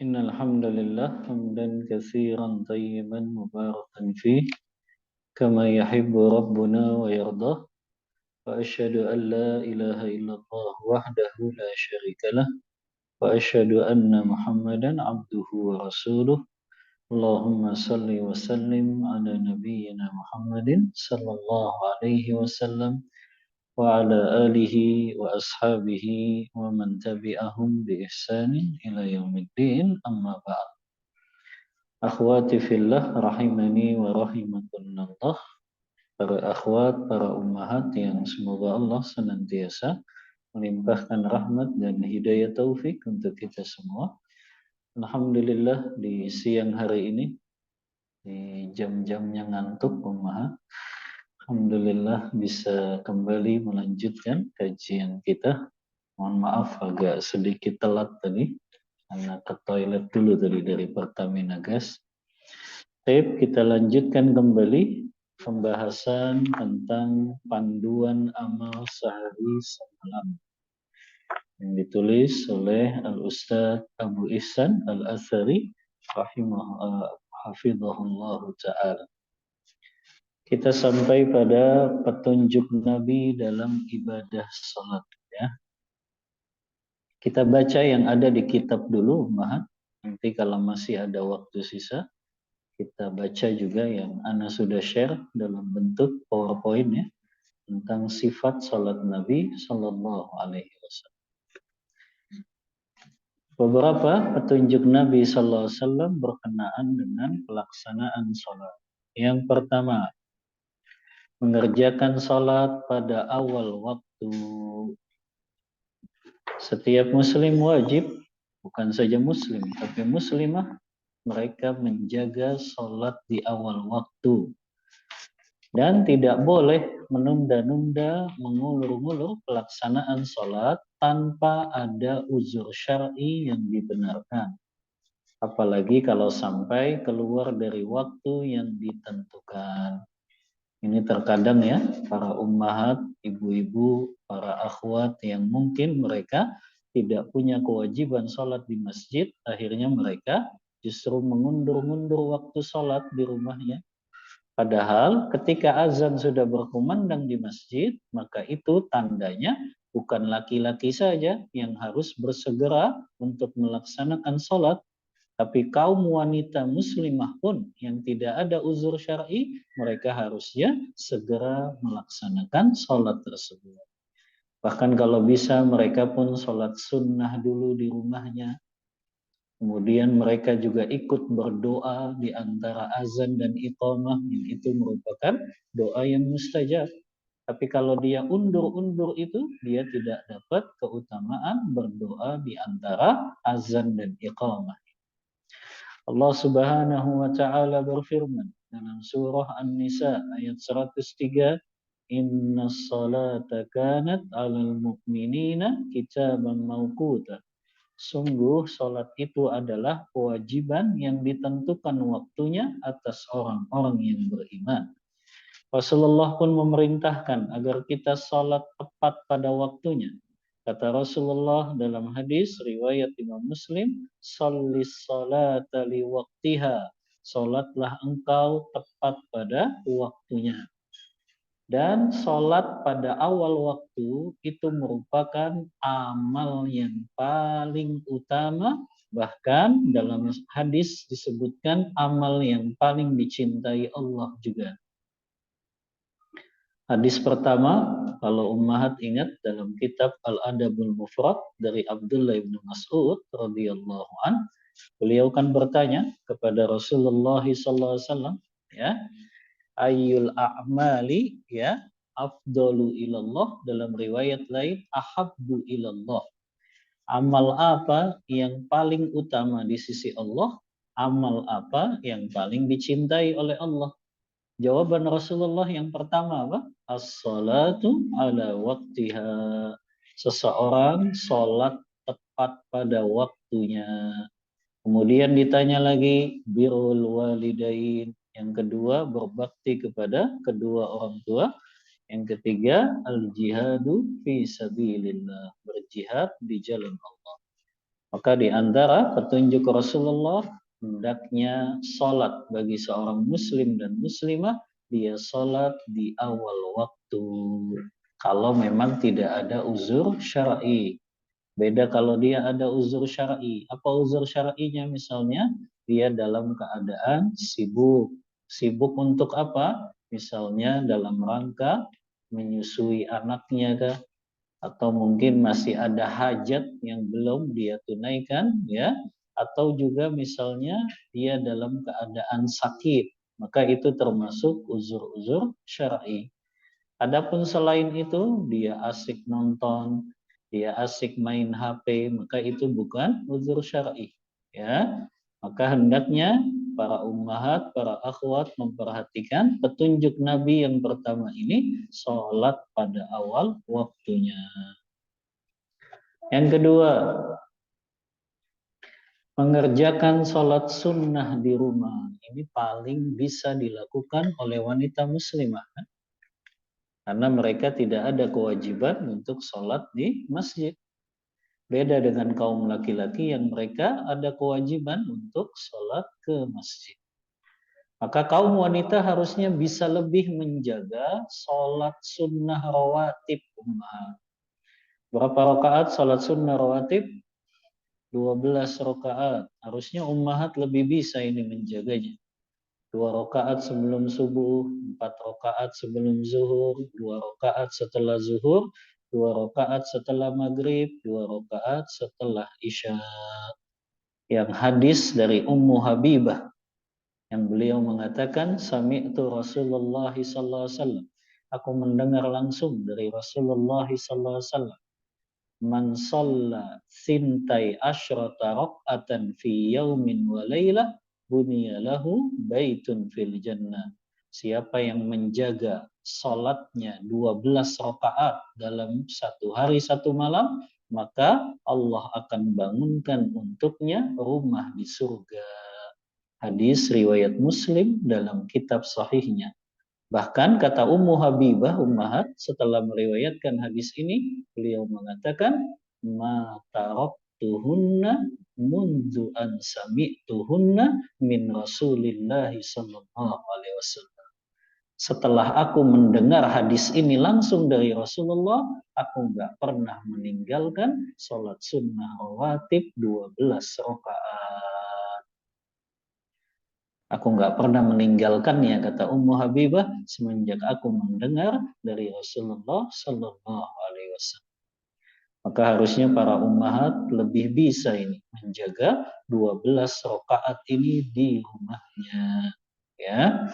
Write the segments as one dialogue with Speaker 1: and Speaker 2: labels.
Speaker 1: Innal hamdalillah hamdan katsiran tayyiban mubarakan fih kama yuhibbu rabbuna wa yardah wa asyhadu an la ilaha illallah wahdahu la syarikalah wa asyhadu anna Muhammadan abduhu wa rasuluh. Allahumma salli wa sallim ala nabiyyina Muhammadin sallallahu alaihi wasallam wa ala alihi wa ashabihi wa man tabi'ahum bi ihsanin ila yaumiddin amma ba'd. Akhwati fillah rahimani wa rahimakumullah. Para akhwat, para ummahat yang semoga Allah senantiasa melimpahkan rahmat dan hidayah taufik untuk kita semua. Alhamdulillah di siang hari ini, di jam-jamnya ngantuk ummahat, alhamdulillah bisa kembali melanjutkan kajian kita. Mohon maaf agak sedikit telat tadi, karena ke toilet dulu tadi dari Pertamina Gas. Baik, kita lanjutkan kembali pembahasan tentang panduan amal sehari semalam yang ditulis oleh Al-Ustadz Abu Ihsan Al-Athari hafizahullah ta'ala. Kita sampai pada petunjuk Nabi dalam ibadah salat, ya. Kita baca yang ada di kitab dulu, Mahat. Nanti kalau masih ada waktu sisa, kita baca juga yang Ana sudah share dalam bentuk PowerPoint, ya, tentang sifat salat Nabi Sallallahu Alaihi Wasallam. Beberapa petunjuk Nabi Sallallahu Alaihi Wasallam berkenaan dengan pelaksanaan salat. Yang pertama, mengerjakan salat pada awal waktu. Setiap muslim wajib, bukan saja muslim, tapi muslimah, mereka menjaga salat di awal waktu. Dan tidak boleh menunda-nunda, mengulur-ngulur pelaksanaan sholat tanpa ada uzur syar'i yang dibenarkan. Apalagi kalau sampai keluar dari waktu yang ditentukan. Ini terkadang, ya, para ummahat, ibu-ibu, para akhwat yang mungkin mereka tidak punya kewajiban sholat di masjid, akhirnya mereka justru mengundur-undur waktu sholat di rumahnya. Padahal ketika azan sudah berkumandang di masjid, maka itu tandanya bukan laki-laki saja yang harus bersegera untuk melaksanakan sholat, tapi kaum wanita muslimah pun yang tidak ada uzur syar'i, mereka harusnya segera melaksanakan sholat tersebut. Bahkan kalau bisa mereka pun sholat sunnah dulu di rumahnya. Kemudian mereka juga ikut berdoa di antara azan dan iqamah, yang itu merupakan doa yang mustajab. Tapi kalau dia undur-undur itu, dia tidak dapat keutamaan berdoa di antara azan dan iqamah. Allah Subhanahu wa taala berfirman dalam surah An-Nisa ayat 103, "Inna salata kanat 'alal mu'minina kitaban mawquta." Sungguh sholat itu adalah kewajiban yang ditentukan waktunya atas orang-orang yang beriman. Rasulullah pun memerintahkan agar kita sholat tepat pada waktunya. Kata Rasulullah dalam hadis riwayat Imam Muslim, "Shollis sholata li waqtiha." Sholatlah engkau tepat pada waktunya. Dan sholat pada awal waktu itu merupakan amal yang paling utama. Bahkan dalam hadis disebutkan amal yang paling dicintai Allah juga. Hadis pertama, kalau ummahat ingat dalam kitab Al-Adabul Mufrad dari Abdullah bin Mas'ud radhiyallahu an, beliau kan bertanya kepada Rasulullah SAW, ya, ayyul a'mali, ya, afdalu ilallah, dalam riwayat lain ahabbu ilallah. Amal apa yang paling utama di sisi Allah? Amal apa yang paling dicintai oleh Allah? Jawaban Rasulullah yang pertama apa? As-salatu ala waktiha. Seseorang sholat tepat pada waktunya. Kemudian ditanya lagi, birrul walidain. Yang kedua, berbakti kepada kedua orang tua. Yang ketiga, al-jihadu fi sabilillah. Berjihad di jalan Allah. Maka di antara petunjuk Rasulullah, hendaknya sholat bagi seorang muslim dan muslimah, dia sholat di awal waktu. Kalau memang tidak ada uzur syar'i. Beda kalau dia ada uzur syar'i. Apa uzur syar'inya? Misalnya dia dalam keadaan sibuk. Sibuk untuk apa? Misalnya dalam rangka menyusui anaknya kah? Atau mungkin masih ada hajat yang belum dia tunaikan, ya, atau juga misalnya dia dalam keadaan sakit, maka itu termasuk uzur-uzur syar'i. Adapun selain itu dia asik nonton, dia asik main HP, maka itu bukan uzur syar'i, ya. Maka hendaknya para ummahat, para akhwat memperhatikan petunjuk Nabi yang pertama ini, sholat pada awal waktunya. Yang kedua, mengerjakan sholat sunnah di rumah. Ini paling bisa dilakukan oleh wanita muslimah. Karena mereka tidak ada kewajiban untuk sholat di masjid. Beda dengan kaum laki-laki yang mereka ada kewajiban untuk sholat ke masjid. Maka kaum wanita harusnya bisa lebih menjaga sholat sunnah rawatib ummah. Berapa rakaat sholat sunnah rawatib? 12 rakaat. Harusnya ummahat lebih bisa ini menjaganya. 2 rakaat sebelum subuh, 4 rakaat sebelum zuhur, 2 rakaat setelah zuhur, 2 rakaat setelah maghrib, 2 rakaat setelah isya. Yang hadis dari Ummu Habibah yang beliau mengatakan, sami'tu Rasulullah sallallahu alaihi wasallam. Aku mendengar langsung dari Rasulullah sallallahu alaihi wasallam. Man shalla sintai asyrata raq'atan fi yaumin wa laylah buniya lahu baitun fil jannah. Siapa yang menjaga salatnya 12 rakaat dalam satu hari satu malam, maka Allah akan bangunkan untuknya rumah di surga. Hadis riwayat Muslim dalam kitab sahihnya. Bahkan kata Ummu Habibah ummahat setelah meriwayatkan hadis ini, beliau mengatakan, ma taraktuhunna mundu an sami'tuhunna min Rasulillah sallallahu alaihi wasallam. Setelah aku mendengar hadis ini langsung dari Rasulullah, aku nggak pernah meninggalkan sholat sunnah rawatib 12 rakaat. Aku nggak pernah meninggalkannya, kata Ummu Habibah, semenjak aku mendengar dari Rasulullah Sallallahu Alaihi Wasallam. Maka harusnya para ummahat lebih bisa ini menjaga 12 rakaat ini di rumahnya, ya.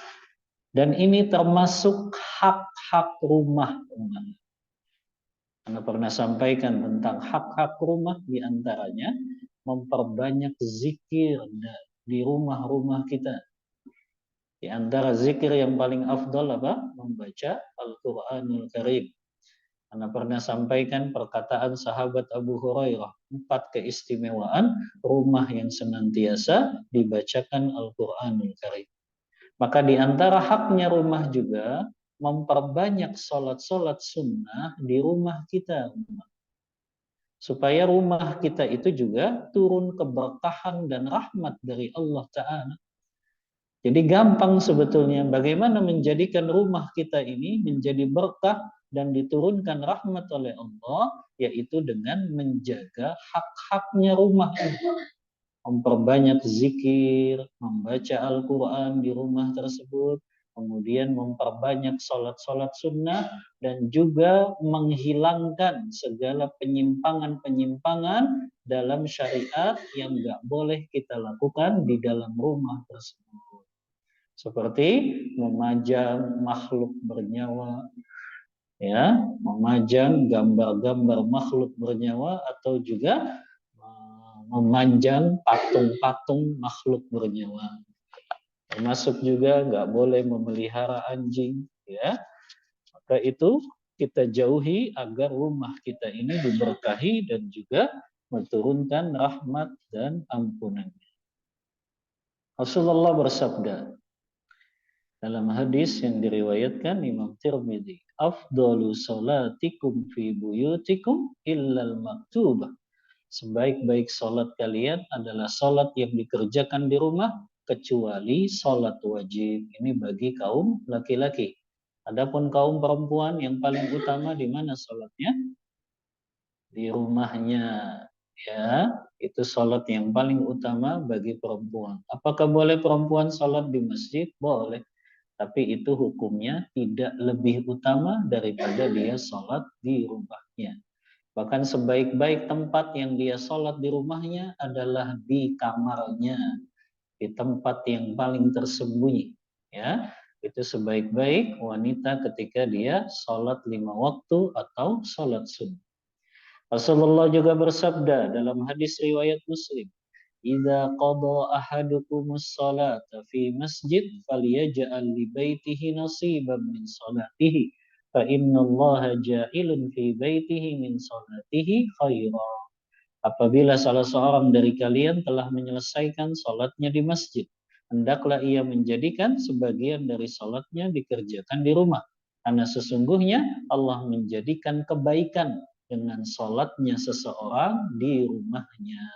Speaker 1: Dan ini termasuk hak-hak rumah ummahat. Anda pernah sampaikan tentang hak-hak rumah, di antaranya memperbanyak zikir di rumah-rumah kita. Di antara zikir yang paling afdol apa? Membaca Al-Quranul Karim. Anda pernah sampaikan perkataan sahabat Abu Hurairah. 4 keistimewaan rumah yang senantiasa dibacakan Al-Quranul Karim. Maka di antara haknya rumah juga memperbanyak sholat-sholat sunnah di rumah kita. Supaya rumah kita itu juga turun keberkahan dan rahmat dari Allah Ta'ala. Jadi gampang sebetulnya bagaimana menjadikan rumah kita ini menjadi berkah dan diturunkan rahmat oleh Allah, yaitu dengan menjaga hak-haknya rumah ini. Memperbanyak zikir, membaca Al-Quran di rumah tersebut, kemudian memperbanyak sholat-sholat sunnah, dan juga menghilangkan segala penyimpangan-penyimpangan dalam syariat yang nggak boleh kita lakukan di dalam rumah tersebut. Seperti memajang makhluk bernyawa, ya, memajang gambar-gambar makhluk bernyawa, atau juga memanjang patung-patung makhluk bernyawa. Termasuk juga nggak boleh memelihara anjing, ya. Maka itu kita jauhi agar rumah kita ini diberkahi dan juga menurunkan rahmat dan ampunan. Rasulullah bersabda dalam hadis yang diriwayatkan Imam Tirmidzi, afdalu salatikum fi buyutikum illal maktubah, sebaik-baik sholat kalian adalah sholat yang dikerjakan di rumah, kecuali sholat wajib. Ini bagi kaum laki-laki. Adapun kaum perempuan yang paling utama di mana sholatnya? Di rumahnya. Ya, itu sholat yang paling utama bagi perempuan. Apakah boleh perempuan sholat di masjid? Boleh. Tapi itu hukumnya tidak lebih utama daripada dia sholat di rumahnya. Bahkan sebaik-baik tempat yang dia sholat di rumahnya adalah di kamarnya, di tempat yang paling tersembunyi. Ya, itu sebaik-baik wanita ketika dia sholat 5 waktu atau sholat sunnah. Rasulullah juga bersabda dalam hadis riwayat Muslim, "Idza qada ahadukumus salata fi masjid falyaj'al li baitihi nasiban min salatihi fa innallaha ja'ilun fi baitihi min salatihi khaira." Apabila salah seorang dari kalian telah menyelesaikan salatnya di masjid, hendaklah ia menjadikan sebagian dari salatnya dikerjakan di rumah. Karena sesungguhnya Allah menjadikan kebaikan dengan salatnya seseorang di rumahnya.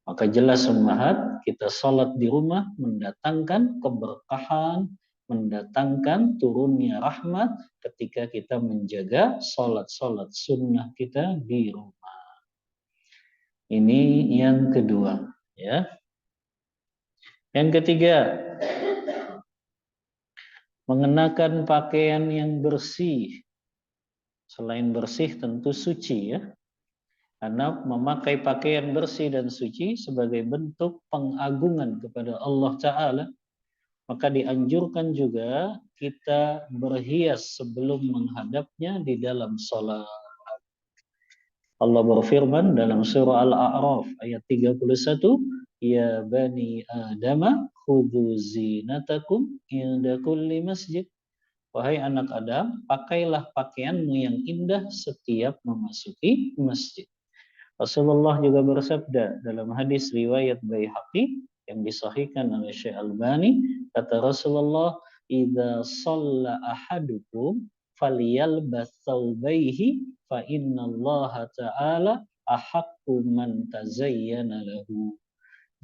Speaker 1: Maka jelas ummahat, kita salat di rumah mendatangkan keberkahan, mendatangkan turunnya rahmat ketika kita menjaga salat-salat sunnah kita di rumah. Ini yang kedua, ya. Yang ketiga, mengenakan pakaian yang bersih. Selain bersih tentu suci, ya. Karena memakai pakaian bersih dan suci sebagai bentuk pengagungan kepada Allah Ta'ala, maka dianjurkan juga kita berhias sebelum menghadapnya di dalam sholat. Allah berfirman dalam surah Al-A'raf ayat 31, "Ya bani Adam, khudhu zinatakum inda kulli masjid." Wahai anak Adam, pakailah pakaianmu yang indah setiap memasuki masjid. Rasulullah juga bersabda dalam hadis riwayat Baihaqi yang disahihkan oleh Syekh Albani, kata Rasulullah, "Idza shalla ahadukum falyalbas thawbaihi fa innallaha ta'ala ahaqqu man tazayyana lahu."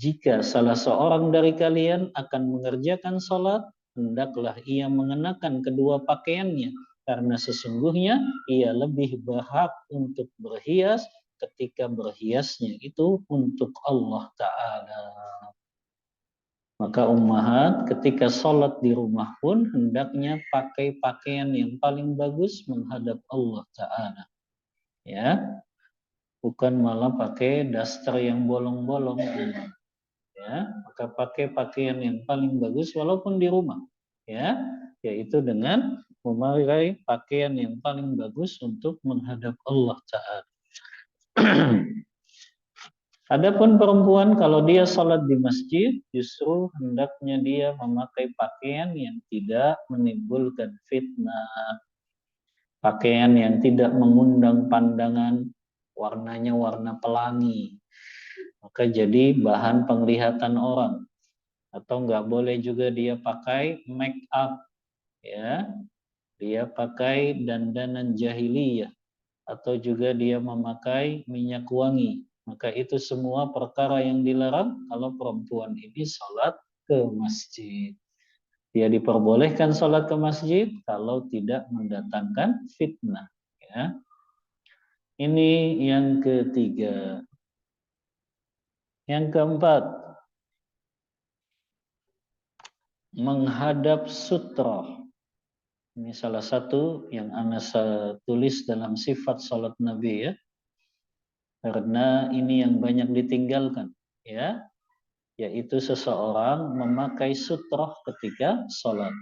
Speaker 1: Jika salah seorang dari kalian akan mengerjakan salat, hendaklah ia mengenakan kedua pakaiannya, karena sesungguhnya ia lebih berhak untuk berhias ketika berhiasnya itu untuk Allah Ta'ala. Maka ummahat ketika sholat di rumah pun hendaknya pakai pakaian yang paling bagus menghadap Allah Ta'ala. Ya, bukan malah pakai daster yang bolong-bolong. Ya, maka pakai pakaian yang paling bagus walaupun di rumah. Ya, yaitu dengan memakai pakaian yang paling bagus untuk menghadap Allah Ta'ala. Adapun perempuan kalau dia sholat di masjid, justru hendaknya dia memakai pakaian yang tidak menimbulkan fitnah. Pakaian yang tidak mengundang pandangan, warnanya warna pelangi. Maka jadi bahan penglihatan orang. Atau nggak boleh juga dia pakai make up. Ya, dia pakai dandanan jahiliyah. Atau juga dia memakai minyak wangi. Maka itu semua perkara yang dilarang kalau perempuan ini sholat ke masjid. Dia diperbolehkan sholat ke masjid kalau tidak mendatangkan fitnah. Ya. Ini yang ketiga. Yang keempat, menghadap sutra. Ini salah satu yang saya tulis dalam sifat sholat Nabi, ya. Karena ini yang banyak ditinggalkan, ya, yaitu seseorang memakai sutroh ketika sholat.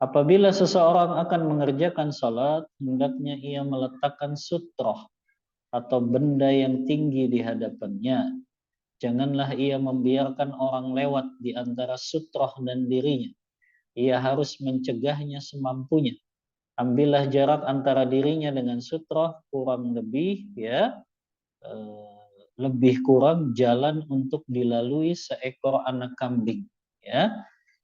Speaker 1: Apabila seseorang akan mengerjakan sholat, hendaknya ia meletakkan sutroh atau benda yang tinggi di hadapannya. Janganlah ia membiarkan orang lewat di antara sutroh dan dirinya. Ia harus mencegahnya semampunya. Ambillah jarak antara dirinya dengan sutroh kurang lebih, ya, lebih kurang jalan untuk dilalui seekor anak kambing, ya.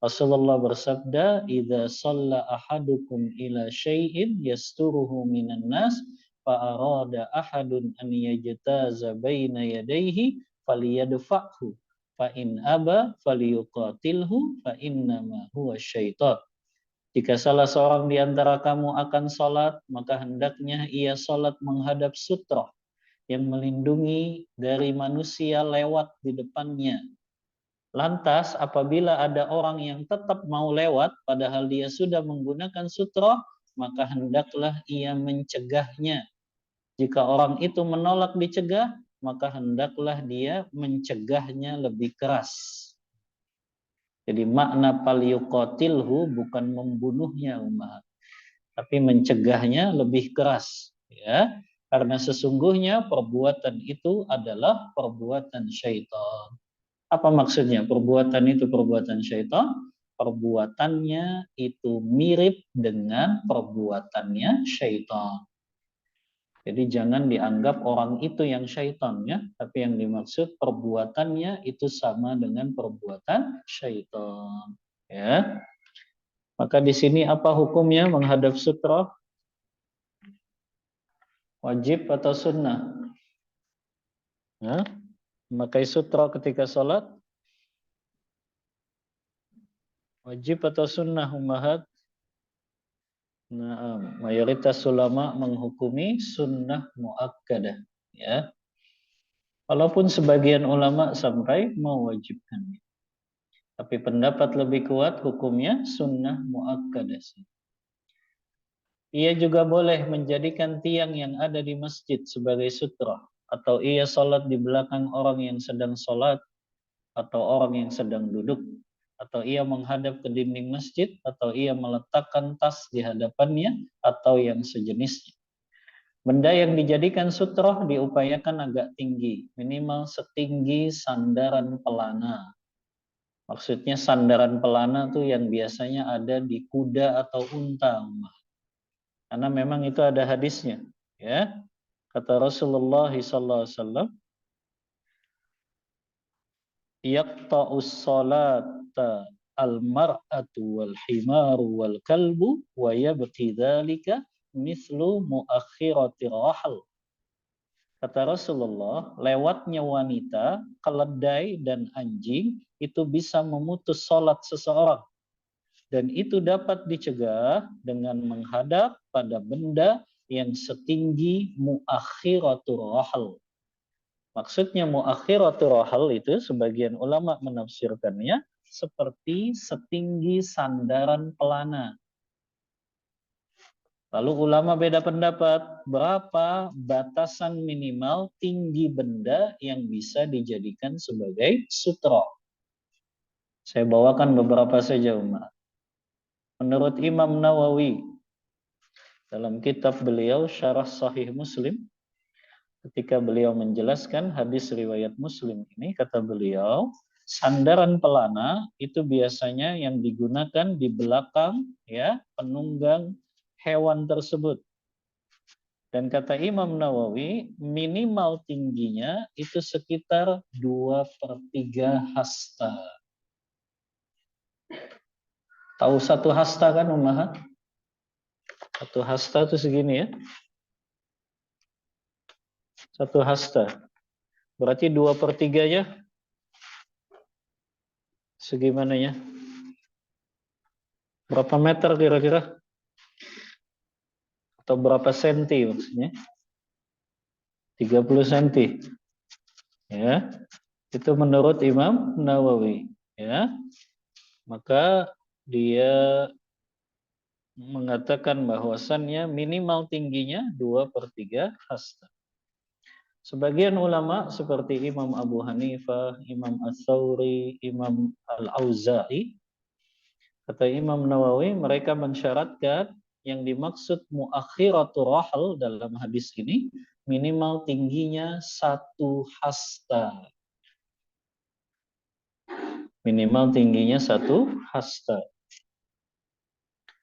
Speaker 1: Rasulullah bersabda, "Idza shalla ahadukum ila syai'in yasturuhu minan nas fa arada ahadun an yajtaza baina yadayhi falyadfa'hu fa in aba falyuqatilhu fa innama huwa syaitan. Jika salah seorang di antara kamu akan salat, maka hendaknya ia salat menghadap sutra yang melindungi dari manusia lewat di depannya. Lantas apabila ada orang yang tetap mau lewat padahal dia sudah menggunakan sutra, maka hendaklah ia mencegahnya. Jika orang itu menolak dicegah, maka hendaklah dia mencegahnya lebih keras. Jadi makna falyuqatilhu bukan membunuhnya umat, tapi mencegahnya lebih keras, ya. Karena sesungguhnya perbuatan itu adalah perbuatan syaitan. Apa maksudnya? Perbuatan itu perbuatan syaitan. Perbuatannya itu mirip dengan perbuatannya syaitan. Jadi jangan dianggap orang itu yang syaitan, ya, tapi yang dimaksud perbuatannya itu sama dengan perbuatan syaitan, ya. Maka di sini apa hukumnya menghadap sutra? Wajib atau sunnah? Ya, memakai sutra ketika sholat wajib atau sunnah ummahat? Nah, mayoritas ulama menghukumi sunnah muakkadah, ya. Walaupun sebagian ulama sampai mewajibkannya. Tapi pendapat lebih kuat hukumnya sunnah muakkadah. Ia juga boleh menjadikan tiang yang ada di masjid sebagai sutra, atau ia sholat di belakang orang yang sedang sholat, atau orang yang sedang duduk, atau ia menghadap ke dinding masjid, atau ia meletakkan tas di hadapannya, atau yang sejenisnya. Benda yang dijadikan sutra diupayakan agak tinggi, minimal setinggi sandaran pelana. Maksudnya sandaran pelana tuh yang biasanya ada di kuda atau unta. Karena memang itu ada hadisnya, ya. Kata Rasulullah SAW, yaqta'us salata al-mar'atu wal himaru wal kalbu wa yabqi dzalika mislu muakhirati rahal. Kata Rasulullah, lewatnya wanita, keledai dan anjing itu bisa memutus salat seseorang. Dan itu dapat dicegah dengan menghadap pada benda yang setinggi muakhiratul rahal. Maksudnya muakhiratul rahal itu sebagian ulama menafsirkannya seperti setinggi sandaran pelana. Lalu ulama beda pendapat, berapa batasan minimal tinggi benda yang bisa dijadikan sebagai sutra. Saya bawakan beberapa saja, umat. Menurut Imam Nawawi, dalam kitab beliau Syarah Sahih Muslim, ketika beliau menjelaskan hadis riwayat Muslim ini, kata beliau, sandaran pelana itu biasanya yang digunakan di belakang, ya, penunggang hewan tersebut. Dan kata Imam Nawawi, minimal tingginya itu sekitar 2/3 hasta. Tahu satu hasta kan, ummahat? Satu hasta itu segini, ya. Satu hasta. Berarti 2/3-nya segimananya? Berapa meter kira-kira? Atau berapa senti maksudnya? 30 senti. Ya. Itu menurut Imam Nawawi, ya. Maka dia mengatakan bahwasannya minimal tingginya 2/3 hasta. Sebagian ulama seperti Imam Abu Hanifah, Imam Ats-Tsauri, Imam Al-Auza'i, kata Imam Nawawi, mereka mensyaratkan yang dimaksud muakhiratul rahal dalam hadis ini minimal tingginya 1 hasta. Minimal tingginya 1 hasta.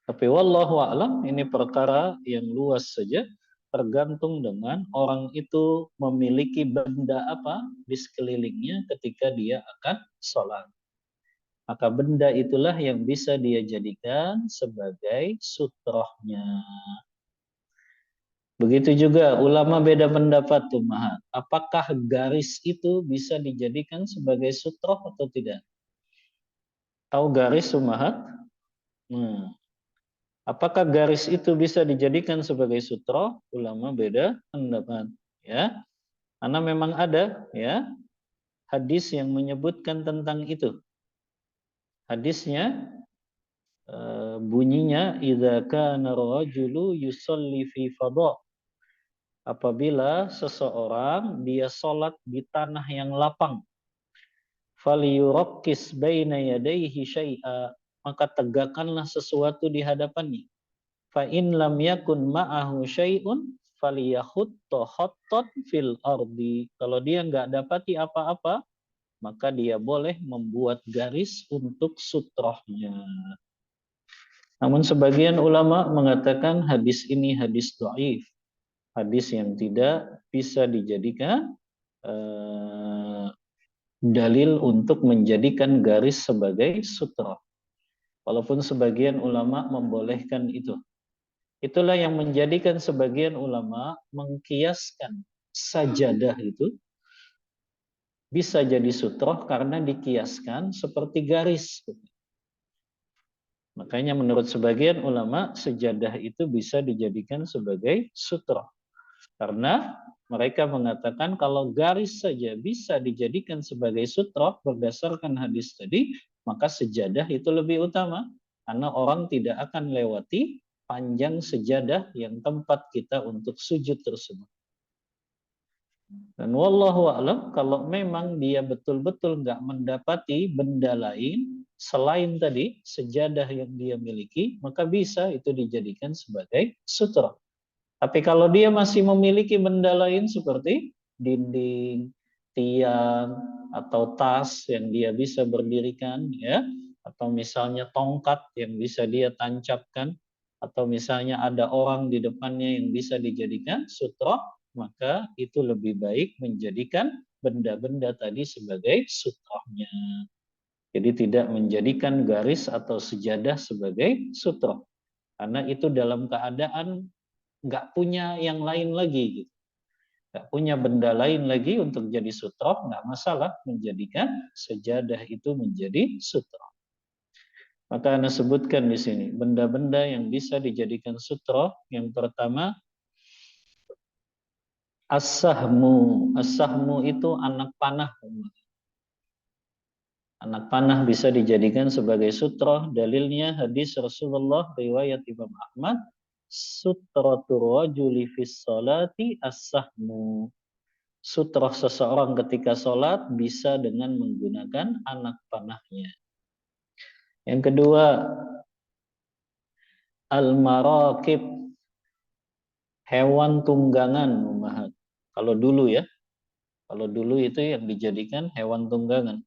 Speaker 1: Tapi wallahu a'lam, ini perkara yang luas saja, tergantung dengan orang itu memiliki benda apa di sekelilingnya ketika dia akan sholat. Maka benda itulah yang bisa dia jadikan sebagai sutrohnya. Begitu juga ulama beda pendapat tuh Mahat. Apakah garis itu bisa dijadikan sebagai sutroh atau tidak? Tahu garis Mahat? Hmm. Apakah garis itu bisa dijadikan sebagai sutroh? Ulama beda pendapat. Ya, karena memang ada ya hadis yang menyebutkan tentang itu. Hadisnya bunyinya idza kana rajulu yusalli fi fadha. Apabila seseorang dia sholat di tanah yang lapang, falyurakkis baina yadayhi syai'a, maka tegakkanlah sesuatu di hadapannya. Fa in lam yakun ma'ahu syai'un falyakhutta khattan fil ardi. Kalau dia nggak dapati apa-apa, maka dia boleh membuat garis untuk sutrohnya. Namun sebagian ulama mengatakan hadis ini hadis dhaif, hadis yang tidak bisa dijadikan dalil untuk menjadikan garis sebagai sutroh. Walaupun sebagian ulama membolehkan itu. Itulah yang menjadikan sebagian ulama mengkiaskan sajadah itu bisa jadi sutroh karena dikiaskan seperti garis. Makanya menurut sebagian ulama sejadah itu bisa dijadikan sebagai sutroh. Karena mereka mengatakan kalau garis saja bisa dijadikan sebagai sutroh berdasarkan hadis tadi, maka sejadah itu lebih utama. Karena orang tidak akan lewati panjang sejadah yang tempat kita untuk sujud tersebut. Dan wallahu a'lam, kalau memang dia betul-betul nggak mendapati benda lain selain tadi sejadah yang dia miliki, maka bisa itu dijadikan sebagai sutra. Tapi kalau dia masih memiliki benda lain seperti dinding, tiang, atau tas yang dia bisa berdirikan, ya, atau misalnya tongkat yang bisa dia tancapkan, atau misalnya ada orang di depannya yang bisa dijadikan sutra, maka itu lebih baik menjadikan benda-benda tadi sebagai sutrohnya. Jadi tidak menjadikan garis atau sejadah sebagai sutroh. Karena itu dalam keadaan nggak punya yang lain lagi. Gitu. Nggak punya benda lain lagi untuk jadi sutroh, nggak masalah menjadikan sejadah itu menjadi sutroh. Maka Anda sebutkan di sini, benda-benda yang bisa dijadikan sutroh, yang pertama, as-sahmu. As-sahmu itu anak panah. Anak panah bisa dijadikan sebagai sutroh. Dalilnya hadis Rasulullah riwayat Imam Ahmad. Sutratul rajuli fis salati as-sahmu. Sutroh seseorang ketika sholat bisa dengan menggunakan anak panahnya. Yang kedua, al-marakib. Hewan tunggangan. Kalau dulu ya. Kalau dulu itu yang dijadikan hewan tunggangan.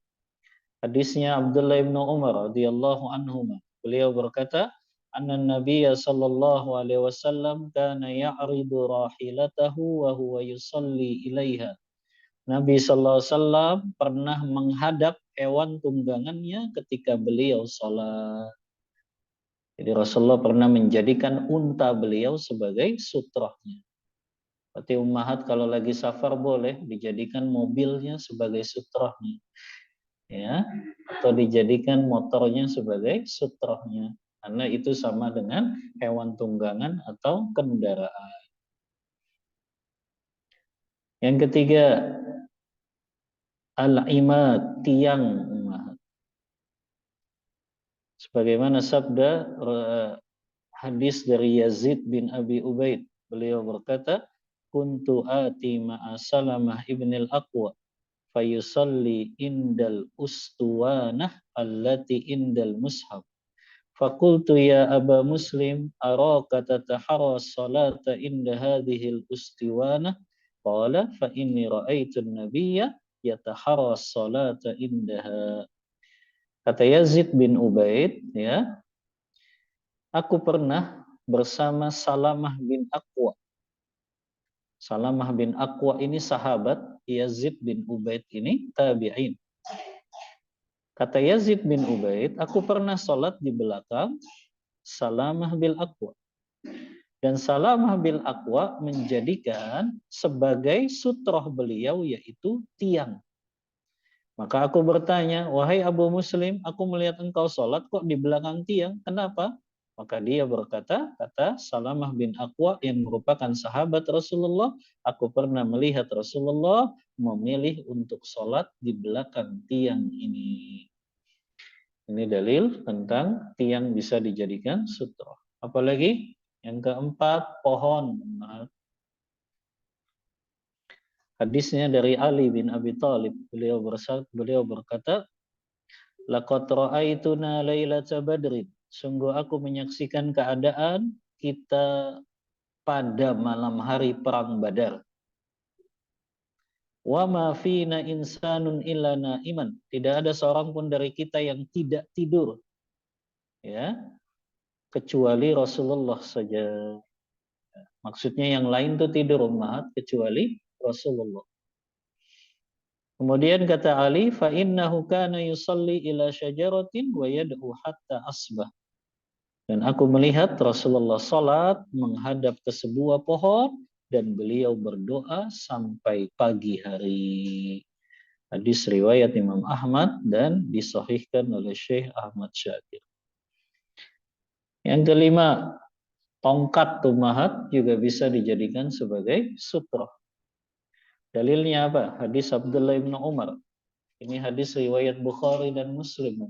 Speaker 1: Hadisnya Abdullah bin Umar radhiyallahu anhu. Beliau berkata, "Anna Nabiyya sallallahu alaihi wasallam kana ya'ridu rahilatahu wa huwa yusalli ilaiha." Nabi sallallahu alaihi wasallam pernah menghadap hewan tunggangannya ketika beliau salat. Jadi Rasulullah pernah menjadikan unta beliau sebagai sutrohnya. Berarti ummahat kalau lagi safar boleh dijadikan mobilnya sebagai sutrohnya. Ya, atau dijadikan motornya sebagai sutrohnya. Karena itu sama dengan hewan tunggangan atau kendaraan. Yang ketiga, al-imad, tiang ummahat. Sebagaimana sabda hadis dari Yazid bin Abi Ubaid. Beliau berkata, "Kuntu ati ma'a Salamah ibn al-Aqwa fayusalli indal ustuwanah allati indal mushaf. Fakultu ya Aba Muslim araka tatahara salata inda hadhil ustiwanah. Qala fa inni ra'aitu an-nabiyya yatahara salata indaha." Kata Yazid bin Ubaid, ya, aku pernah bersama Salamah bin Aqwa. Salamah bin Aqwa ini sahabat, Yazid bin Ubaid ini tabi'in. Kata Yazid bin Ubaid, aku pernah sholat di belakang Salamah bin Aqwa. Dan Salamah bil Aqwa menjadikan sebagai sutroh beliau yaitu tiang. Maka aku bertanya, wahai Abu Muslim, aku melihat engkau sholat kok di belakang tiang, kenapa? Maka dia berkata, kata Salamah bin Aqwa yang merupakan sahabat Rasulullah, aku pernah melihat Rasulullah memilih untuk sholat di belakang tiang ini. Ini dalil tentang tiang bisa dijadikan sutroh. Apalagi yang keempat, pohon. Hadisnya dari Ali bin Abi Thalib. Beliau berkata, laqad ra'aituna lailata badrin. Sungguh aku menyaksikan keadaan kita pada malam hari perang Badar. Wa ma fina insanun illa naiman. Tidak ada seorang pun dari kita yang tidak tidur. Ya, kecuali Rasulullah saja. Maksudnya yang lain tuh tidur ummahat kecuali Rasulullah. Kemudian kata Ali, fa innahu kana yusalli ila syajaratin wa yad'u hatta asbah. Dan aku melihat Rasulullah salat menghadap ke sebuah pohon dan beliau berdoa sampai pagi hari. Hadis riwayat Imam Ahmad dan disahihkan oleh Syekh Ahmad Syakir. Yang kelima, tongkat tumahat juga bisa dijadikan sebagai sutroh. Dalilnya apa? Hadis Abdullah bin Umar. Ini hadis riwayat Bukhari dan Muslim.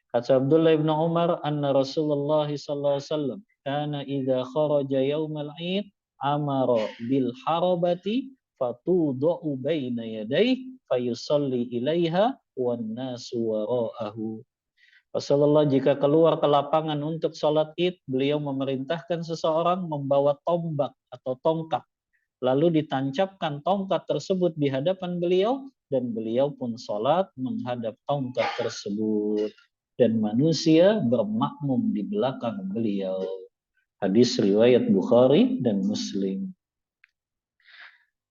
Speaker 1: Kata Abdullah bin Umar, anna Rasulullah sallallahu alaihi wasallam kana idza kharaja yaumal 'id amara bil harabati fatudu'u baina yadayhi fayusalli ilaiha wan nasu wara'ahu. Rasulullah jika keluar ke lapangan untuk sholat id, beliau memerintahkan seseorang membawa tombak atau tongkat. Lalu ditancapkan tongkat tersebut di hadapan beliau, dan beliau pun sholat menghadap tongkat tersebut. Dan manusia bermakmum di belakang beliau. Hadis riwayat Bukhari dan Muslim.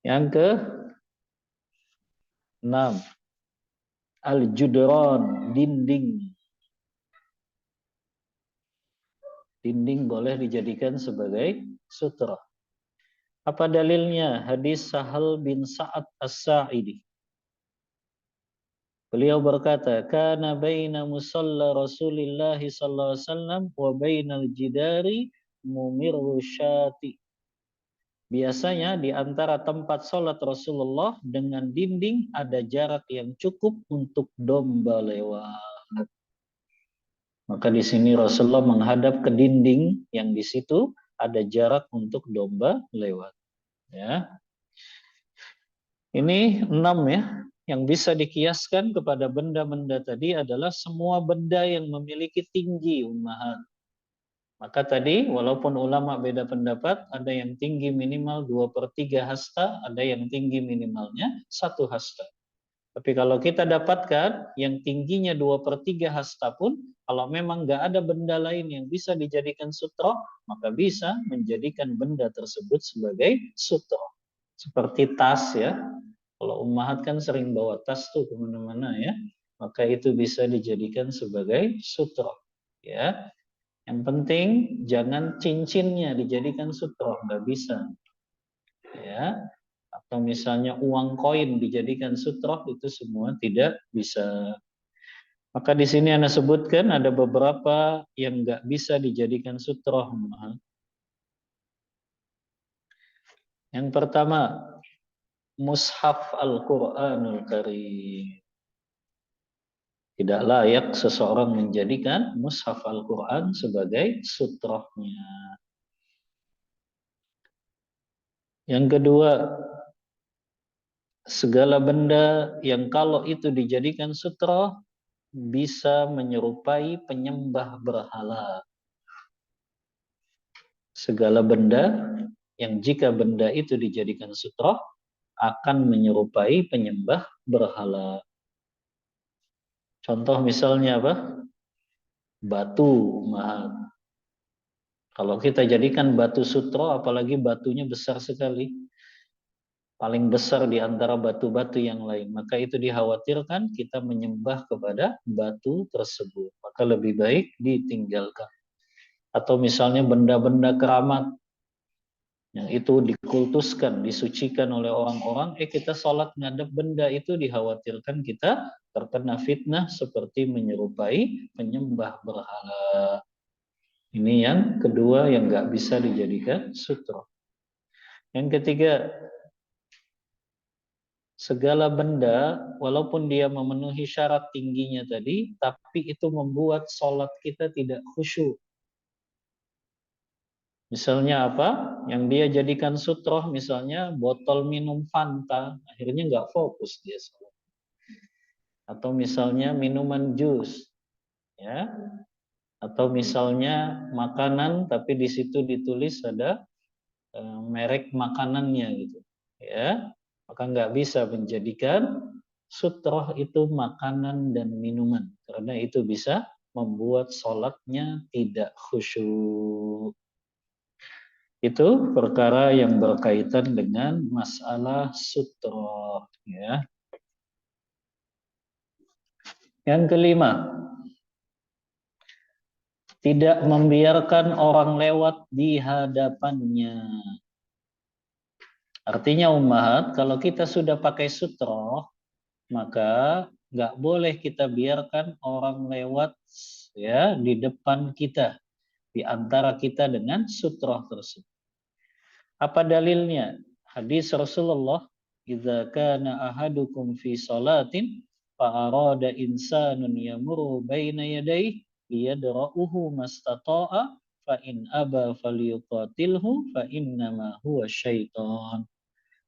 Speaker 1: Yang ke-6. Al-Judran, dinding. Dinding boleh dijadikan sebagai sutra. Apa dalilnya? Hadis Sahal bin Sa'ad As-Sa'idi. Beliau berkata, kana baina musalla Rasulillah sallallahu alaihi wasallam wa bainal jidari mumirru syati. Biasanya di antara tempat sholat Rasulullah dengan dinding ada jarak yang cukup untuk domba lewat. Maka di sini Rasulullah menghadap ke dinding yang di situ ada jarak untuk domba lewat. Ya. Ini 6 ya. Yang bisa dikiaskan kepada benda-benda tadi adalah semua benda yang memiliki tinggi ummahat. Maka tadi walaupun ulama beda pendapat, ada yang tinggi minimal 2/3 hasta, ada yang tinggi minimalnya 1 hasta. Tapi kalau kita dapatkan yang tingginya 2/3 hasta pun, kalau memang nggak ada benda lain yang bisa dijadikan sutroh, maka bisa menjadikan benda tersebut sebagai sutroh. Seperti tas ya. Kalau ummahat kan sering bawa tas tuh kemana-mana ya, maka itu bisa dijadikan sebagai sutroh. Ya, yang penting jangan cincinnya dijadikan sutroh, nggak bisa. Ya, atau misalnya uang koin dijadikan sutroh, itu semua tidak bisa. Maka di sini Anda sebutkan ada beberapa yang nggak bisa dijadikan sutroh. Yang pertama, Mushaf Al-Quranul Karim. Tidak layak seseorang menjadikan Mushaf Al-Quran sebagai sutrohnya. Yang kedua, segala benda yang kalau itu dijadikan sutroh bisa menyerupai penyembah berhala. Segala benda yang jika benda itu dijadikan sutroh akan menyerupai penyembah berhala. Contoh misalnya apa? Batu ummahat. Kalau kita jadikan batu sutro, apalagi batunya besar sekali, paling besar di antara batu-batu yang lain, maka itu dikhawatirkan kita menyembah kepada batu tersebut. Maka lebih baik ditinggalkan. Atau misalnya benda-benda keramat yang itu dikultuskan, disucikan oleh orang-orang, kita sholat ngadep benda itu dikhawatirkan kita terkena fitnah seperti menyerupai penyembah berhala. Ini yang kedua yang nggak bisa dijadikan sutra. Yang ketiga, segala benda walaupun dia memenuhi syarat tingginya tadi, tapi itu membuat sholat kita tidak khusyuk. Misalnya apa? Yang dia jadikan sutroh, misalnya botol minum Fanta, akhirnya nggak fokus dia sholat. Atau misalnya minuman jus, ya. Atau misalnya makanan, tapi di situ ditulis ada merek makanannya gitu, ya. Maka nggak bisa menjadikan sutroh itu makanan dan minuman, karena itu bisa membuat sholatnya tidak khusyuk. Itu perkara yang berkaitan dengan masalah sutroh, ya. Yang kelima, tidak membiarkan orang lewat di hadapannya. Artinya ummahat, kalau kita sudah pakai sutroh, maka nggak boleh kita biarkan orang lewat ya di depan kita, di antara kita dengan sutroh tersebut. Apa dalilnya? Hadis Rasulullah, "Idza kana ahadukum fi salatin fa arada insanun yamurru baina yadayhi liyadra'uhu mastata'a fa in aba falyuqatilhu fa innama huwa syaitan."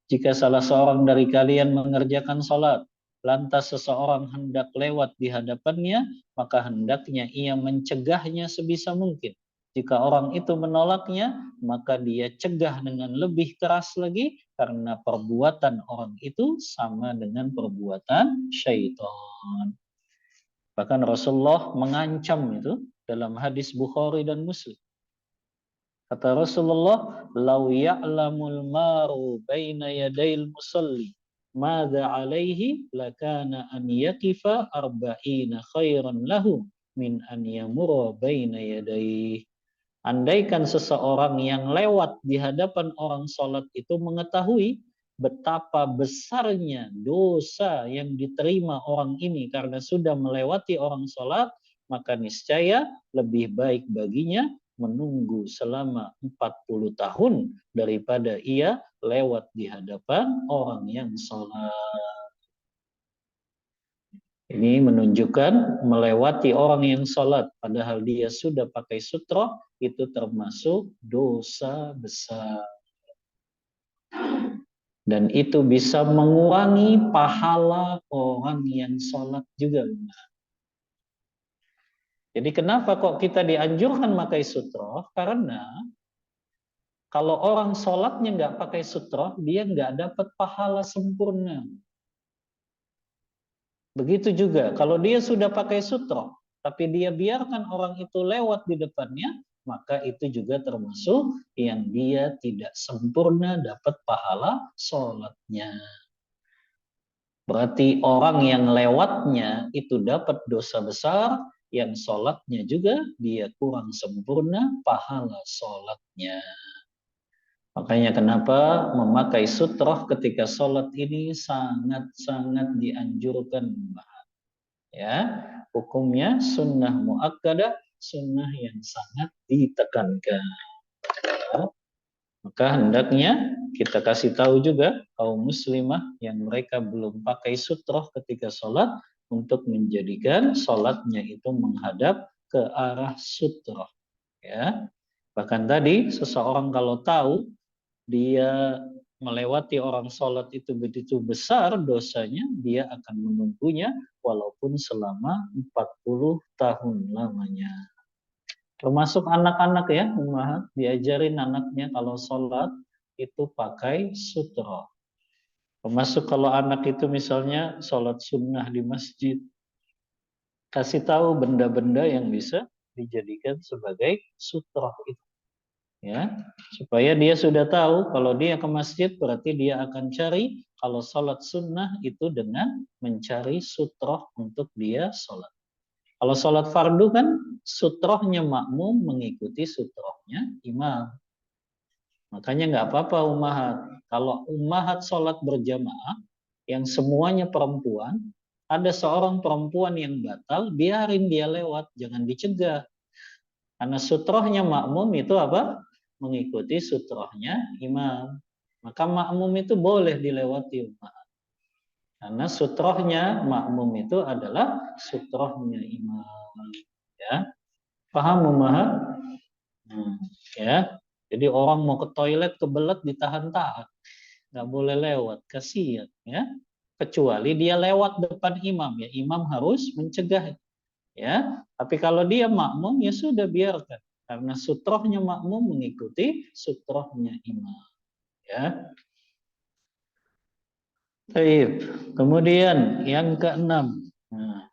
Speaker 1: Jika salah seorang dari kalian mengerjakan salat, lantas seseorang hendak lewat di hadapannya, maka hendaknya ia mencegahnya sebisa mungkin. Jika orang itu menolaknya, maka dia cegah dengan lebih keras lagi, karena perbuatan orang itu sama dengan perbuatan syaitan. Bahkan Rasulullah mengancam itu dalam hadis Bukhari dan Muslim. Kata Rasulullah, "Lau ya'lamul maru baina yadayil musalli, madza alaihi lakana an yaqifa arba'ina khairan lahu min an yamurra baina yadayhi." Andaikan seseorang yang lewat di hadapan orang sholat itu mengetahui betapa besarnya dosa yang diterima orang ini karena sudah melewati orang sholat, maka niscaya lebih baik baginya menunggu selama 40 tahun daripada ia lewat di hadapan orang yang sholat. Ini menunjukkan melewati orang yang sholat padahal dia sudah pakai sutroh, itu termasuk dosa besar. Dan itu bisa mengurangi pahala orang yang sholat juga. Jadi kenapa kok kita dianjurkan pakai sutroh? Karena kalau orang sholatnya nggak pakai sutroh, dia nggak dapat pahala sempurna. Begitu juga, kalau dia sudah pakai sutroh, tapi dia biarkan orang itu lewat di depannya, maka itu juga termasuk yang dia tidak sempurna dapat pahala sholatnya. Berarti orang yang lewatnya itu dapat dosa besar, yang sholatnya juga dia kurang sempurna pahala sholatnya. Makanya kenapa memakai sutroh ketika sholat ini sangat-sangat dianjurkan. Ya, hukumnya sunnah muakkadah, sunnah yang sangat ditekankan. Ya. Maka hendaknya kita kasih tahu juga kaum muslimah yang mereka belum pakai sutroh ketika sholat untuk menjadikan sholatnya itu menghadap ke arah sutroh. Ya, bahkan tadi seseorang kalau tahu dia melewati orang sholat itu begitu besar dosanya, dia akan menunggunya walaupun selama 40 tahun lamanya. Termasuk anak-anak ya, diajarin anaknya kalau sholat itu pakai sutra. Termasuk kalau anak itu misalnya sholat sunnah di masjid, kasih tahu benda-benda yang bisa dijadikan sebagai sutra itu. Ya, supaya dia sudah tahu kalau dia ke masjid berarti dia akan cari kalau sholat sunnah itu dengan mencari sutroh untuk dia sholat. Kalau sholat fardu kan sutrohnya makmum mengikuti sutrohnya imam. Makanya nggak apa-apa ummahat. Kalau ummahat sholat berjamaah yang semuanya perempuan, ada seorang perempuan yang batal, biarin dia lewat, jangan dicegah. Karena sutrohnya makmum itu apa? Mengikuti sutrohnya imam. Maka makmum itu boleh dilewati ummahat. Karena sutrohnya makmum itu adalah sutrohnya imam. Ya, paham ummahat? Ya. Jadi orang mau ke toilet kebelet ditahan-tahan, nggak boleh lewat, kasihan ya. Kecuali dia lewat depan imam ya, imam harus mencegah ya. Tapi kalau dia makmum ya sudah biarkan, karena sutrohnya makmum mengikuti sutrohnya imam ya. Baik. Kemudian yang keenam, nah,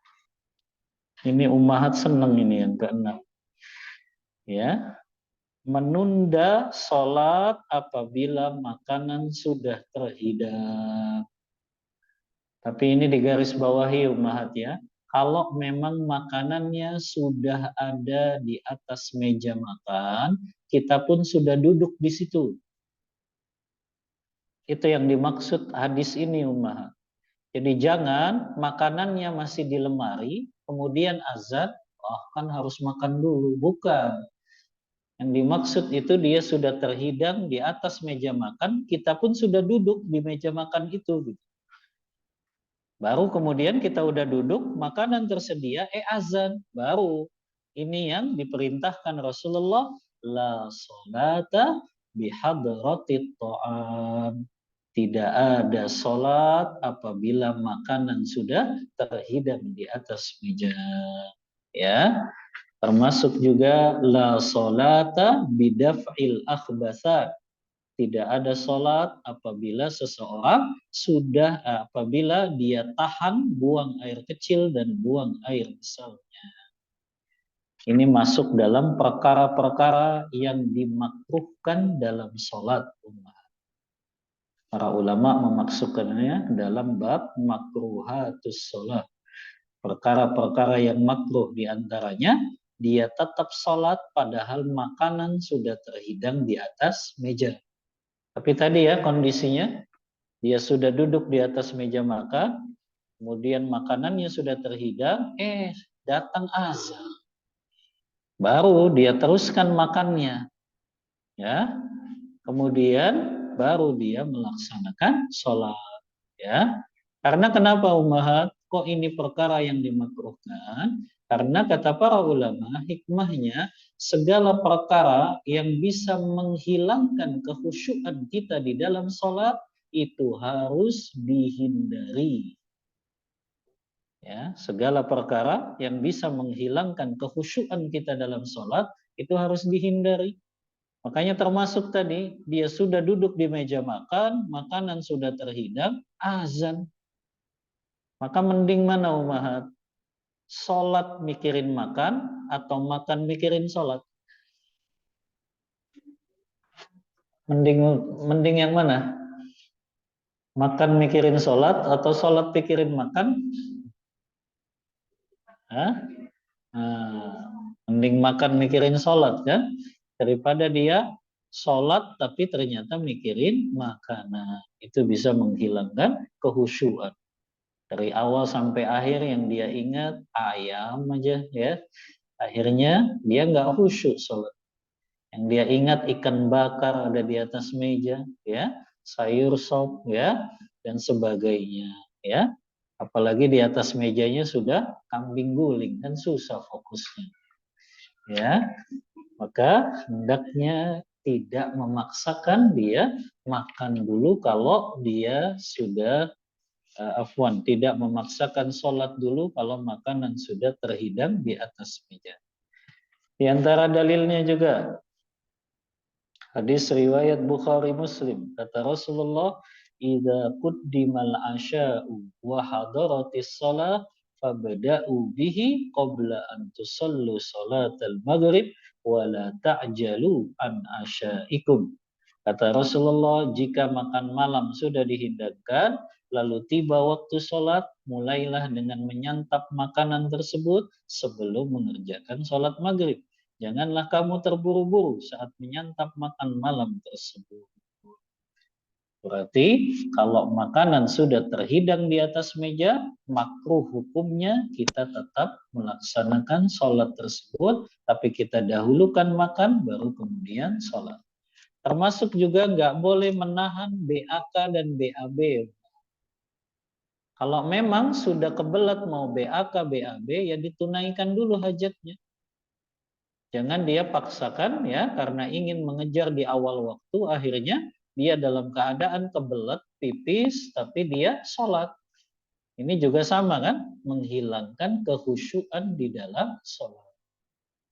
Speaker 1: ini ummahat seneng ini yang keenam ya. Menunda sholat apabila makanan sudah terhidang. Tapi ini digaris bawahi ummahat ya. Kalau memang makanannya sudah ada di atas meja makan, kita pun sudah duduk di situ. Itu yang dimaksud hadis ini ummahat. Jadi jangan makanannya masih di lemari, kemudian azan, oh kan harus makan dulu. Bukan. Yang dimaksud itu dia sudah terhidang di atas meja makan, kita pun sudah duduk di meja makan itu. Baru kemudian kita udah duduk, makanan tersedia, azan. Baru ini yang diperintahkan Rasulullah, la sholata bihadratit ta'am. Tidak ada sholat apabila makanan sudah terhidang di atas meja. Ya, termasuk juga la sholata bidaf'il akhbathat. Tidak ada sholat apabila seseorang apabila dia tahan buang air kecil dan buang air besarnya. Ini masuk dalam perkara-perkara yang dimakruhkan dalam sholat. Para ulama memasukkannya dalam bab makruhatus sholat. Perkara-perkara yang makruh diantaranya dia tetap sholat padahal makanan sudah terhidang di atas meja. Tapi tadi ya kondisinya, dia sudah duduk di atas meja makan, kemudian makanannya sudah terhidang, datang azan. Baru dia teruskan makannya. Ya. Kemudian baru dia melaksanakan sholat. Ya. Karena kenapa ummahat? Kok ini perkara yang dimakruhkan? Karena kata para ulama, hikmahnya segala perkara yang bisa menghilangkan kekhusyuan kita di dalam sholat itu harus dihindari. Ya, segala perkara yang bisa menghilangkan kekhusyuan kita dalam sholat itu harus dihindari. Makanya termasuk tadi, dia sudah duduk di meja makan, makanan sudah terhidang, azan. Maka mending mana ummahat? Sholat mikirin makan atau makan mikirin sholat? Mending yang mana? Makan mikirin sholat atau sholat pikirin makan? Hah? Nah, mending makan mikirin sholat kan? Daripada dia sholat tapi ternyata mikirin makanan. Itu bisa menghilangkan kehusyuan. Dari awal sampai akhir yang dia ingat ayam aja ya. Akhirnya dia nggak khusyuk sholat. Yang dia ingat ikan bakar ada di atas meja, ya, sayur sop, ya, dan sebagainya, ya. Apalagi di atas mejanya sudah kambing guling, kan susah fokusnya, ya. Maka hendaknya tidak memaksakan dia makan dulu kalau dia sudah afwan, tidak memaksakan sholat dulu kalau makanan sudah terhidang di atas meja. Di antara dalilnya juga hadis riwayat Bukhari Muslim, kata Rasulullah, "Idza quddimal asya'u wa hadaratis shalah fabda'u bihi qabla an tusallu salatal maghrib wa la ta'jalu an asya'ikum." Kata Rasulullah, jika makan malam sudah dihidangkan, lalu tiba waktu sholat, mulailah dengan menyantap makanan tersebut sebelum mengerjakan sholat maghrib. Janganlah kamu terburu-buru saat menyantap makan malam tersebut. Berarti kalau makanan sudah terhidang di atas meja, makruh hukumnya kita tetap melaksanakan sholat tersebut, tapi kita dahulukan makan, baru kemudian sholat. Termasuk juga nggak boleh menahan BAK dan BAB. Kalau memang sudah kebelat mau BAK, BAB, ya ditunaikan dulu hajatnya. Jangan dia paksakan ya karena ingin mengejar di awal waktu, akhirnya dia dalam keadaan kebelet, pipis, tapi dia sholat. Ini juga sama kan, menghilangkan kekhusyuan di dalam sholat.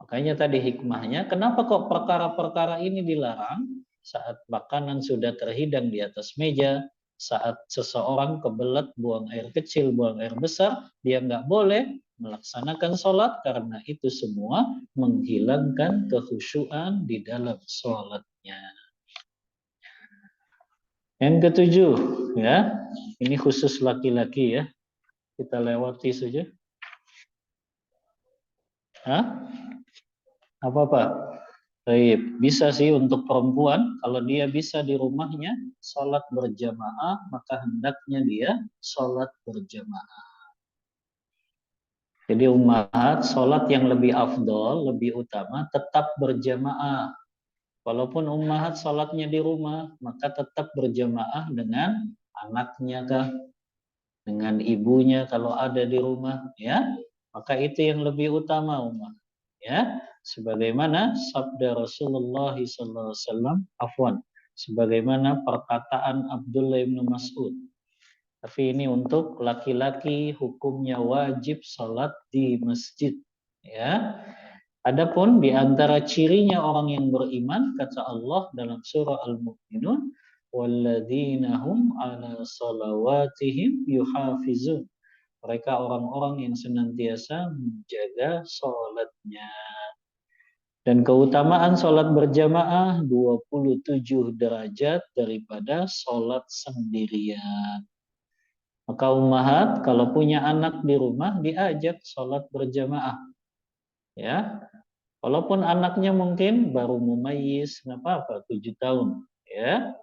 Speaker 1: Makanya tadi hikmahnya, kenapa kok perkara-perkara ini dilarang saat makanan sudah terhidang di atas meja, saat seseorang kebelet buang air kecil, buang air besar, dia nggak boleh melaksanakan sholat karena itu semua menghilangkan kekhusyuan di dalam sholatnya. Yang ketujuh, ya, ini khusus laki-laki ya, kita lewati saja. Hah? Apa-apa? Baik, bisa sih untuk perempuan, kalau dia bisa di rumahnya sholat berjamaah, maka hendaknya dia sholat berjamaah. Jadi ummahat, sholat yang lebih afdol, lebih utama, tetap berjamaah. Walaupun ummahat sholatnya di rumah, maka tetap berjamaah dengan anaknya kah, dengan ibunya kalau ada di rumah, ya. Maka itu yang lebih utama ummahat. Ya, sebagaimana sabda Rasulullah SAW, afwan, sebagaimana perkataan Abdullah bin Mas'ud. Tapi ini untuk laki-laki hukumnya wajib salat di masjid. Ya, adapun di antara cirinya orang yang beriman, kata Allah dalam surah Al-Mu'minun, walladzina hum ala salawatihim yuhafizun. Mereka orang-orang yang senantiasa menjaga sholatnya. Dan keutamaan sholat berjamaah 27 derajat daripada sholat sendirian. Maka ummahat kalau punya anak di rumah diajak sholat berjamaah. Ya, walaupun anaknya mungkin baru mumayyiz, nggak apa-apa, 7 tahun. Ya,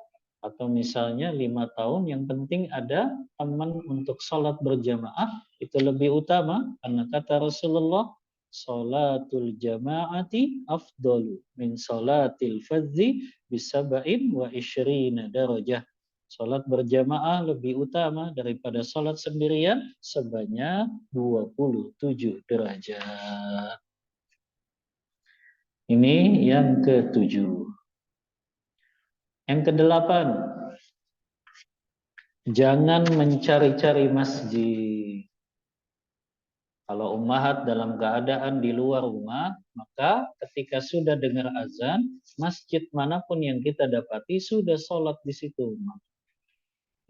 Speaker 1: atau misalnya 5 tahun, yang penting ada teman untuk sholat berjamaah, itu lebih utama karena kata Rasulullah, sholatul jama'ati afdalu min sholatil fadzi bisaba'in wa isyrina darajah. Sholat berjamaah lebih utama daripada sholat sendirian sebanyak 27 derajat. Ini yang ketujuh. Yang kedelapan, jangan mencari-cari masjid. Kalau ummahat dalam keadaan di luar rumah, maka ketika sudah dengar azan, masjid manapun yang kita dapati sudah sholat di situ.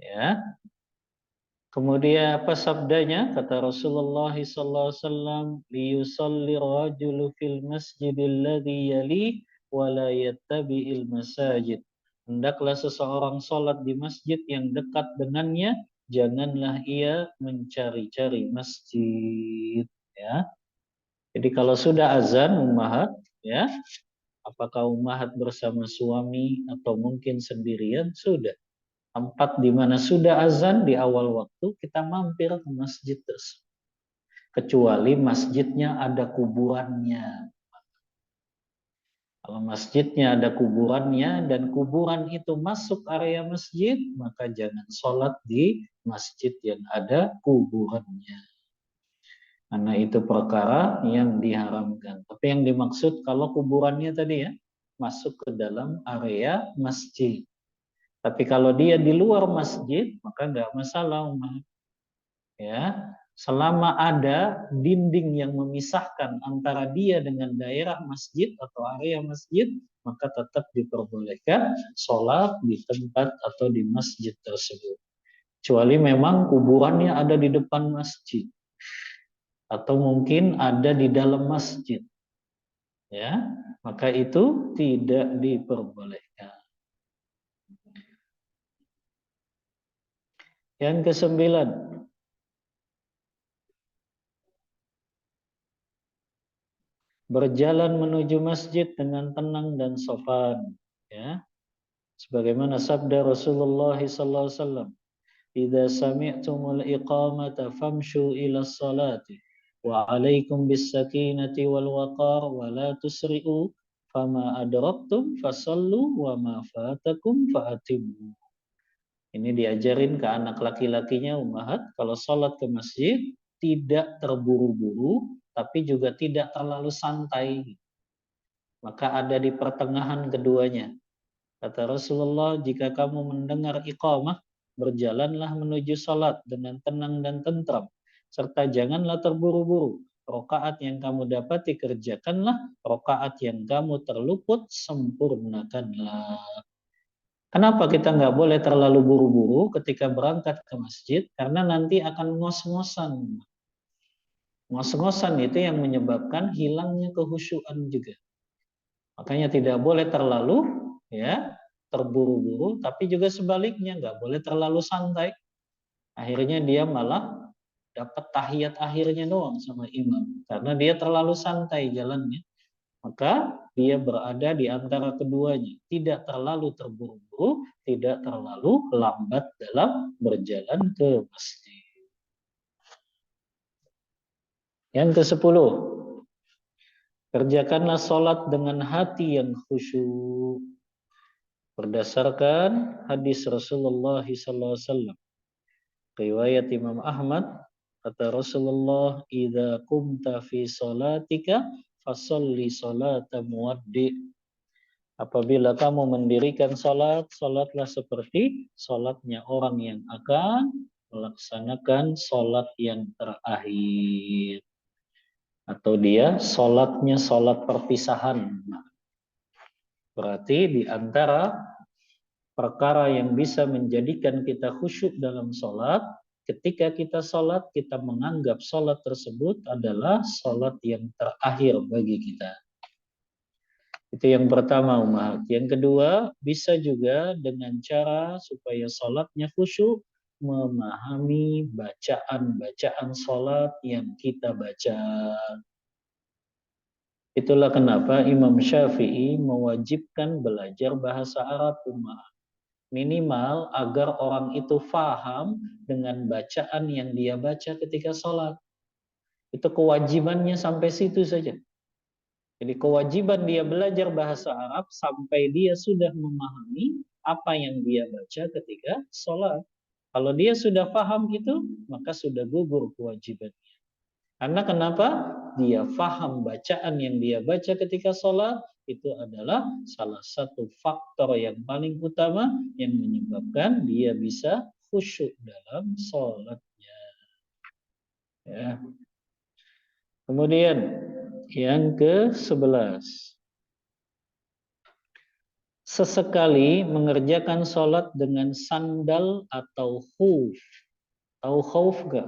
Speaker 1: Ya. Kemudian apa sabdanya? Kata Rasulullah SAW, liyusalli rajulu fil masjidil ladzi yali wa la yattabi'il masajid. Hendaklah seseorang sholat di masjid yang dekat dengannya, janganlah ia mencari-cari masjid. Ya. Jadi kalau sudah azan ummahat, ya, apakah ummahat bersama suami atau mungkin sendirian, sudah. Tempat di mana sudah azan di awal waktu, kita mampir ke masjid tersebut. Kecuali masjidnya ada kuburannya. Kalau masjidnya ada kuburannya dan kuburan itu masuk area masjid, maka jangan sholat di masjid yang ada kuburannya. Karena itu perkara yang diharamkan. Tapi yang dimaksud kalau kuburannya tadi ya, masuk ke dalam area masjid. Tapi kalau dia di luar masjid, maka nggak masalah, ya. Selama ada dinding yang memisahkan antara dia dengan daerah masjid atau area masjid, maka tetap diperbolehkan sholat di tempat atau di masjid tersebut. Kecuali memang kuburannya ada di depan masjid atau mungkin ada di dalam masjid, ya, maka itu tidak diperbolehkan. Yang kesembilan, berjalan menuju masjid dengan tenang dan sopan. Ya, sebagaimana sabda Rasulullah SAW, "Idza sami'tumul iqamata famshu ila salati wa 'alaikum bis sakinati wal waqar wa la tusri'u fama adraktum fasallu wa ma fatakum fa'atimmu." Ini diajarin ke anak laki-lakinya ummahat, kalau sholat ke masjid tidak terburu-buru tapi juga tidak terlalu santai. Maka ada di pertengahan keduanya. Kata Rasulullah, jika kamu mendengar iqamah, berjalanlah menuju salat dengan tenang dan tentram, serta janganlah terburu-buru. Rokaat yang kamu dapati kerjakanlah, rokaat yang kamu terluput sempurnakanlah. Kenapa kita nggak boleh terlalu buru-buru ketika berangkat ke masjid? Karena nanti akan ngos-ngosan. Ngos-ngosan itu yang menyebabkan hilangnya kehusyuan juga. Makanya tidak boleh terlalu ya terburu-buru, tapi juga sebaliknya nggak boleh terlalu santai. Akhirnya dia malah dapat tahiyat akhirnya doang sama imam karena dia terlalu santai jalannya. Maka dia berada di antara keduanya, tidak terlalu terburu-buru, tidak terlalu lambat dalam berjalan ke masjid. Yang ke-10, kerjakanlah sholat dengan hati yang khusyuk. Berdasarkan hadis Rasulullah SAW, riwayat Imam Ahmad, kata Rasulullah, "Idza qumta fi salatika fasalli salata muwaddi." Apabila kamu mendirikan salat, salatlah seperti salatnya orang yang akan melaksanakan salat yang terakhir. Atau dia salatnya salat perpisahan. Berarti di antara perkara yang bisa menjadikan kita khusyuk dalam sholat, ketika kita sholat, kita menganggap sholat tersebut adalah sholat yang terakhir bagi kita. Itu yang pertama, Umat. Yang kedua, bisa juga dengan cara supaya sholatnya khusyuk, memahami bacaan-bacaan sholat yang kita baca. Itulah kenapa Imam Syafi'i mewajibkan belajar bahasa Arab, Umat. Minimal agar orang itu faham dengan bacaan yang dia baca ketika sholat. Itu kewajibannya sampai situ saja. Jadi kewajiban dia belajar bahasa Arab sampai dia sudah memahami apa yang dia baca ketika sholat. Kalau dia sudah paham itu, maka sudah gugur kewajiban. Karena kenapa? Dia faham bacaan yang dia baca ketika sholat, itu adalah salah satu faktor yang paling utama yang menyebabkan dia bisa khusyuk dalam sholatnya. Ya. Kemudian yang ke-11. Sesekali mengerjakan sholat dengan sandal atau khuf. Tahu khuf gak?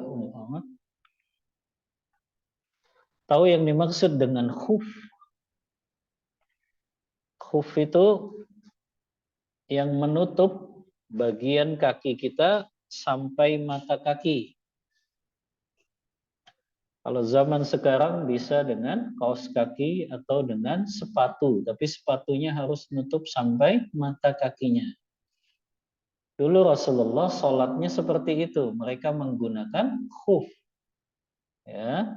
Speaker 1: Tahu yang dimaksud dengan khuf? Khuf itu yang menutup bagian kaki kita sampai mata kaki. Kalau zaman sekarang bisa dengan kaos kaki atau dengan sepatu, tapi sepatunya harus nutup sampai mata kakinya. Dulu Rasulullah sholatnya seperti itu, mereka menggunakan khuf. Ya,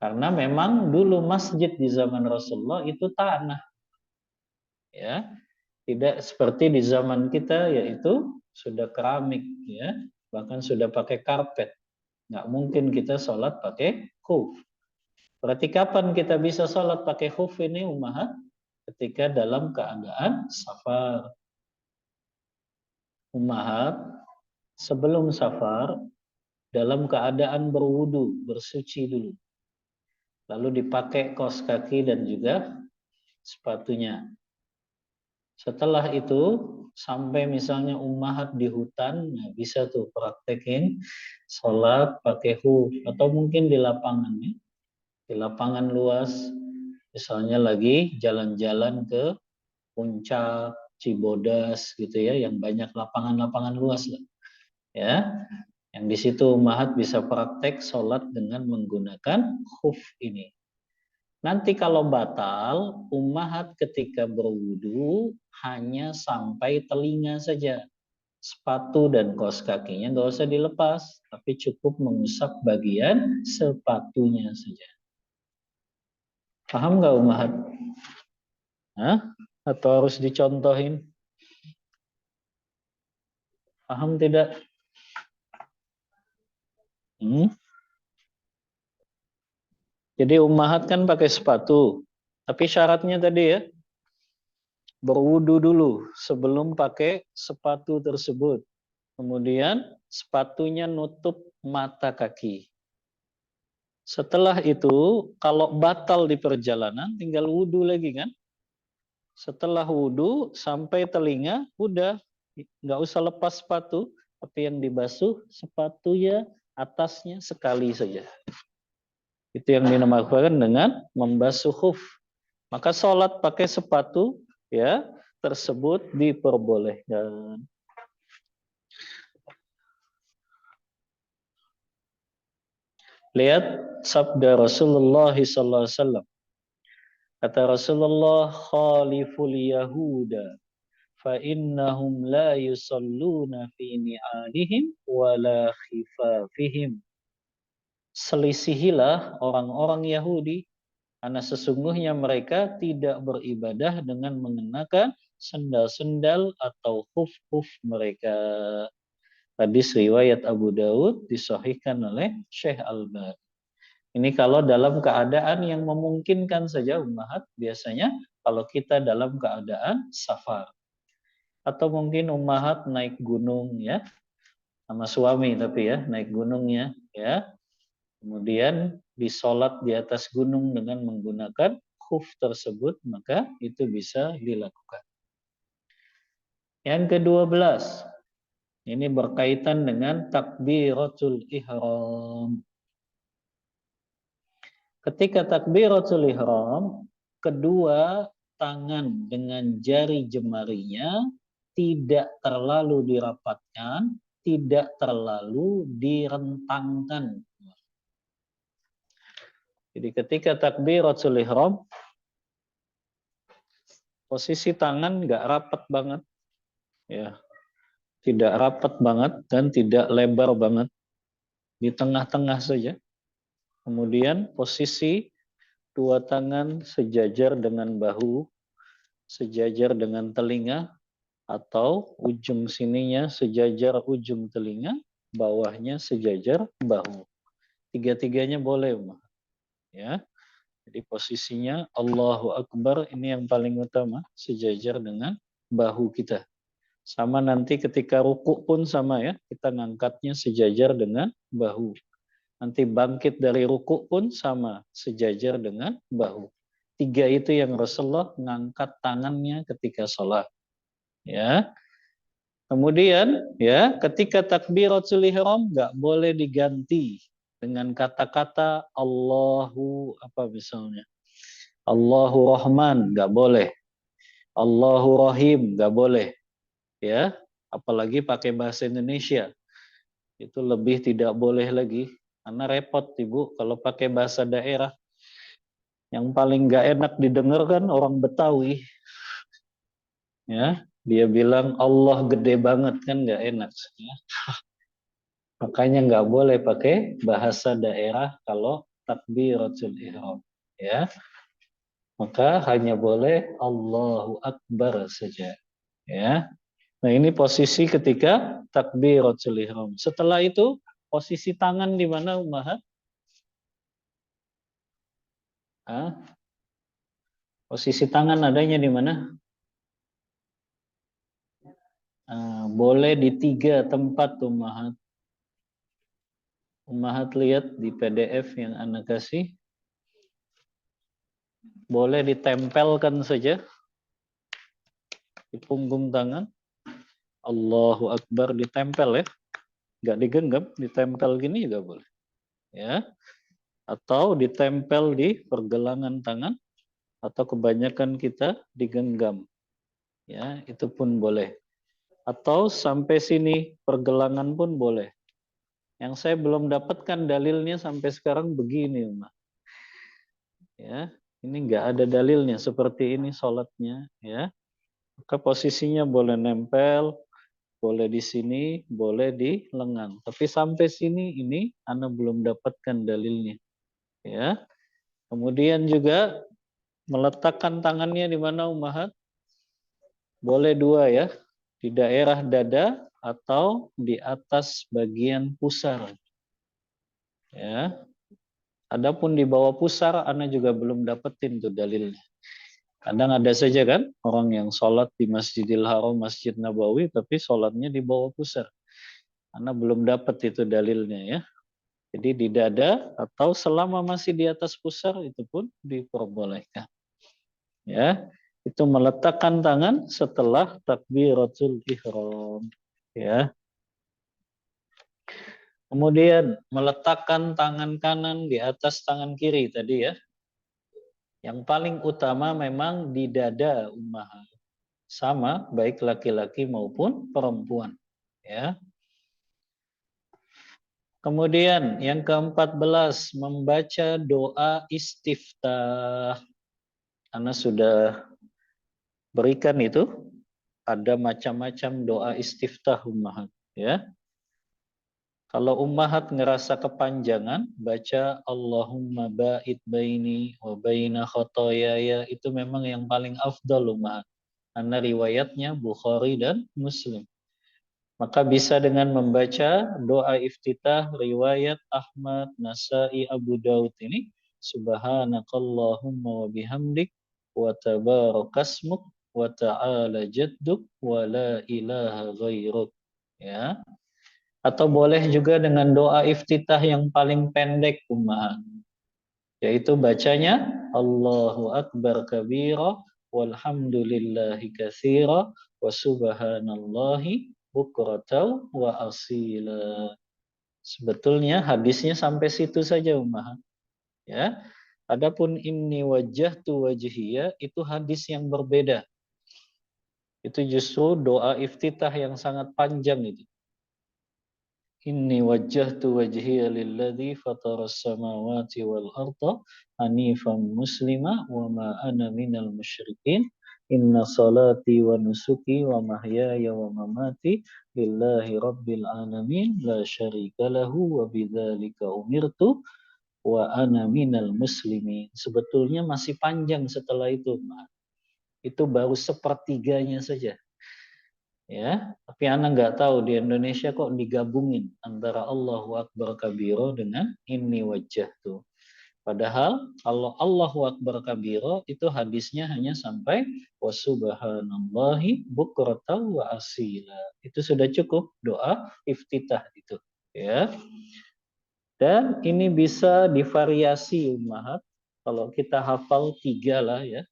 Speaker 1: karena memang dulu masjid di zaman Rasulullah itu tanah. Ya, tidak seperti di zaman kita yaitu sudah keramik ya, bahkan sudah pakai karpet. Nggak mungkin kita sholat pakai khuf. Berarti kapan kita bisa sholat pakai khuf ini Ummahat? Ketika dalam keadaan safar. Ummahat, sebelum safar, dalam keadaan berwudu, bersuci dulu. Lalu dipakai kaos kaki dan juga sepatunya. Setelah itu sampai misalnya ummahat di hutan, nah bisa tuh praktekin sholat pakai khuf atau mungkin di lapangan ya. Di lapangan luas, misalnya lagi jalan-jalan ke Puncak, Cibodas gitu ya, yang banyak lapangan-lapangan luas lah. Ya, yang di situ ummahat bisa praktek sholat dengan menggunakan khuf ini. Nanti kalau batal, ummahat ketika berwudu hanya sampai telinga saja. Sepatu dan kaos kakinya nggak usah dilepas, tapi cukup mengusap bagian sepatunya saja. Paham nggak ummahat? Hah? Atau harus dicontohin? Paham tidak? Hmm? Jadi ummahat kan pakai sepatu. Tapi syaratnya tadi ya, berwudu dulu sebelum pakai sepatu tersebut. Kemudian sepatunya nutup mata kaki. Setelah itu, kalau batal di perjalanan, tinggal wudu lagi kan? Setelah wudu sampai telinga, udah nggak usah lepas sepatu, tapi yang dibasuh sepatunya atasnya sekali saja. Itu yang dinamakan dengan membasuh khuf. Maka sholat pakai sepatu ya tersebut diperbolehkan. Lihat sabda Rasulullah SAW. Kata Rasulullah, khaliful yahuda fa innahum la yusalluna fi ni'alihim wala khifafihim. Selisihilah orang-orang Yahudi karena sesungguhnya mereka tidak beribadah dengan mengenakan sendal-sendal atau khuf-khuf mereka. Hadis riwayat Abu Daud disahihkan oleh Syekh Al-Albani. Ini kalau dalam keadaan yang memungkinkan saja ummahat, biasanya kalau kita dalam keadaan safar. Atau mungkin ummahat naik gunung ya, sama suami tapi ya, naik gunungnya ya. Kemudian disolat di atas gunung dengan menggunakan khuf tersebut, maka itu bisa dilakukan. Yang ke-12, ini berkaitan dengan takbiratul ihram. Ketika takbiratul ihram, kedua tangan dengan jari jemarinya tidak terlalu dirapatkan, tidak terlalu direntangkan. Jadi ketika takbiratul ihram, posisi tangan nggak rapat banget, ya, tidak rapat banget dan tidak lebar banget, di tengah-tengah saja. Kemudian posisi dua tangan sejajar dengan bahu, sejajar dengan telinga, atau ujung sininya sejajar ujung telinga, bawahnya sejajar bahu. Tiga-tiganya boleh, ya. Jadi posisinya Allahu Akbar ini yang paling utama, sejajar dengan bahu kita. Sama nanti ketika ruku pun sama ya, kita ngangkatnya sejajar dengan bahu. Nanti bangkit dari ruku pun sama, sejajar dengan bahu. Tiga itu yang Rasulullah ngangkat tangannya ketika sholat. Ya. Kemudian ya, ketika takbiratul ihram nggak boleh diganti dengan kata-kata Allahu apa misalnya. Allahu Rahman nggak boleh. Allahu Rahim nggak boleh. Ya, apalagi pakai bahasa Indonesia. Itu lebih tidak boleh lagi karena repot Ibu kalau pakai bahasa daerah. Yang paling nggak enak didengar kan orang Betawi. Ya, dia bilang Allah gede banget kan nggak enak. Ya. Makanya nggak boleh pakai bahasa daerah kalau takbiratul ihram. Ya, maka hanya boleh Allahu Akbar saja. Ya. Nah, ini posisi ketika takbiratul ihram. Setelah itu posisi tangan di mana ummahat? Posisi tangan adanya di mana? Boleh di tiga tempat ummahat. Ummahat lihat di PDF yang Anda kasih. Boleh ditempelkan saja di punggung tangan. Allahu Akbar ditempel ya. Nggak digenggam, ditempel gini juga boleh. Ya. Atau ditempel di pergelangan tangan. Atau kebanyakan kita digenggam. Ya, itu pun boleh. atau sampai sini pergelangan pun boleh. Yang saya belum dapatkan dalilnya sampai sekarang begini, Umar. Ya, ini nggak ada dalilnya seperti ini sholatnya, ya. Maka posisinya boleh nempel, boleh di sini, boleh di lengan. Tapi sampai sini ini Anda belum dapatkan dalilnya, ya. Kemudian juga meletakkan tangannya di mana, Ummahat? Boleh dua, ya, di daerah dada atau di atas bagian pusar, ya. Adapun di bawah pusar, Anda juga belum dapetin tuh dalilnya. Kadang ada saja kan orang yang sholat di Masjidil Haram, Masjid Nabawi, tapi sholatnya di bawah pusar. Anda belum dapat itu dalilnya, ya. Jadi di dada atau selama masih di atas pusar itu pun diperbolehkan. Ya, itu meletakkan tangan setelah takbiratul ihram. Ya. Kemudian meletakkan tangan kanan di atas tangan kiri tadi, ya. Yang paling utama memang di dada ummahat. Sama baik laki-laki maupun perempuan. Ya. Kemudian yang ke-14 membaca doa istiftah. Anda sudah berikan itu, ada macam-macam doa istiftah ummahat, ya. Kalau ummahat ngerasa kepanjangan, baca Allahumma ba'id baini wa baina khotoyaya, itu memang yang paling afdal ummahat. Karena riwayatnya Bukhari dan Muslim. Maka bisa dengan membaca doa iftitah riwayat Ahmad, Nasai, Abu Daud ini. Subhanakallahumma wa bihamdik wa tabarakasmuk wa ta'ala jadduk wa la ilaha ghairuk. Ya. Atau boleh juga dengan doa iftitah yang paling pendek ummahat. Yaitu bacanya Allahu Akbar kabira walhamdulillahi katsira wa subhanallahi bukratan wa asila. Sebetulnya hadisnya sampai situ saja ummahat, ya. Adapun inni wajjahtu wajhiya itu hadis yang berbeda. Itu justru doa iftitah yang sangat panjang itu. Inni wajjahtu wajhiya lilladzi fataras samawati wal arda hanifan muslima wa ma ana minal musyrikin. Inna salati wa nusuki wa mahyaya wa mamati lillahi rabbil alamin la syarika lahu wa bidzalika umirtu wa ana minal muslimin. Sebetulnya masih panjang setelah itu, Mak. Itu baru sepertiganya saja. Ya, tapi anak nggak tahu di Indonesia kok digabungin antara Allahu Akbar kabiro dengan inni wajah tuh. Padahal kalau Allahu Akbar kabiro itu hadisnya hanya sampai wasubhanallahi bukratan wa asila. Itu sudah cukup doa iftitah itu, ya. Dan ini bisa divariasi ummahat. Kalau kita hafal 3 lah, ya.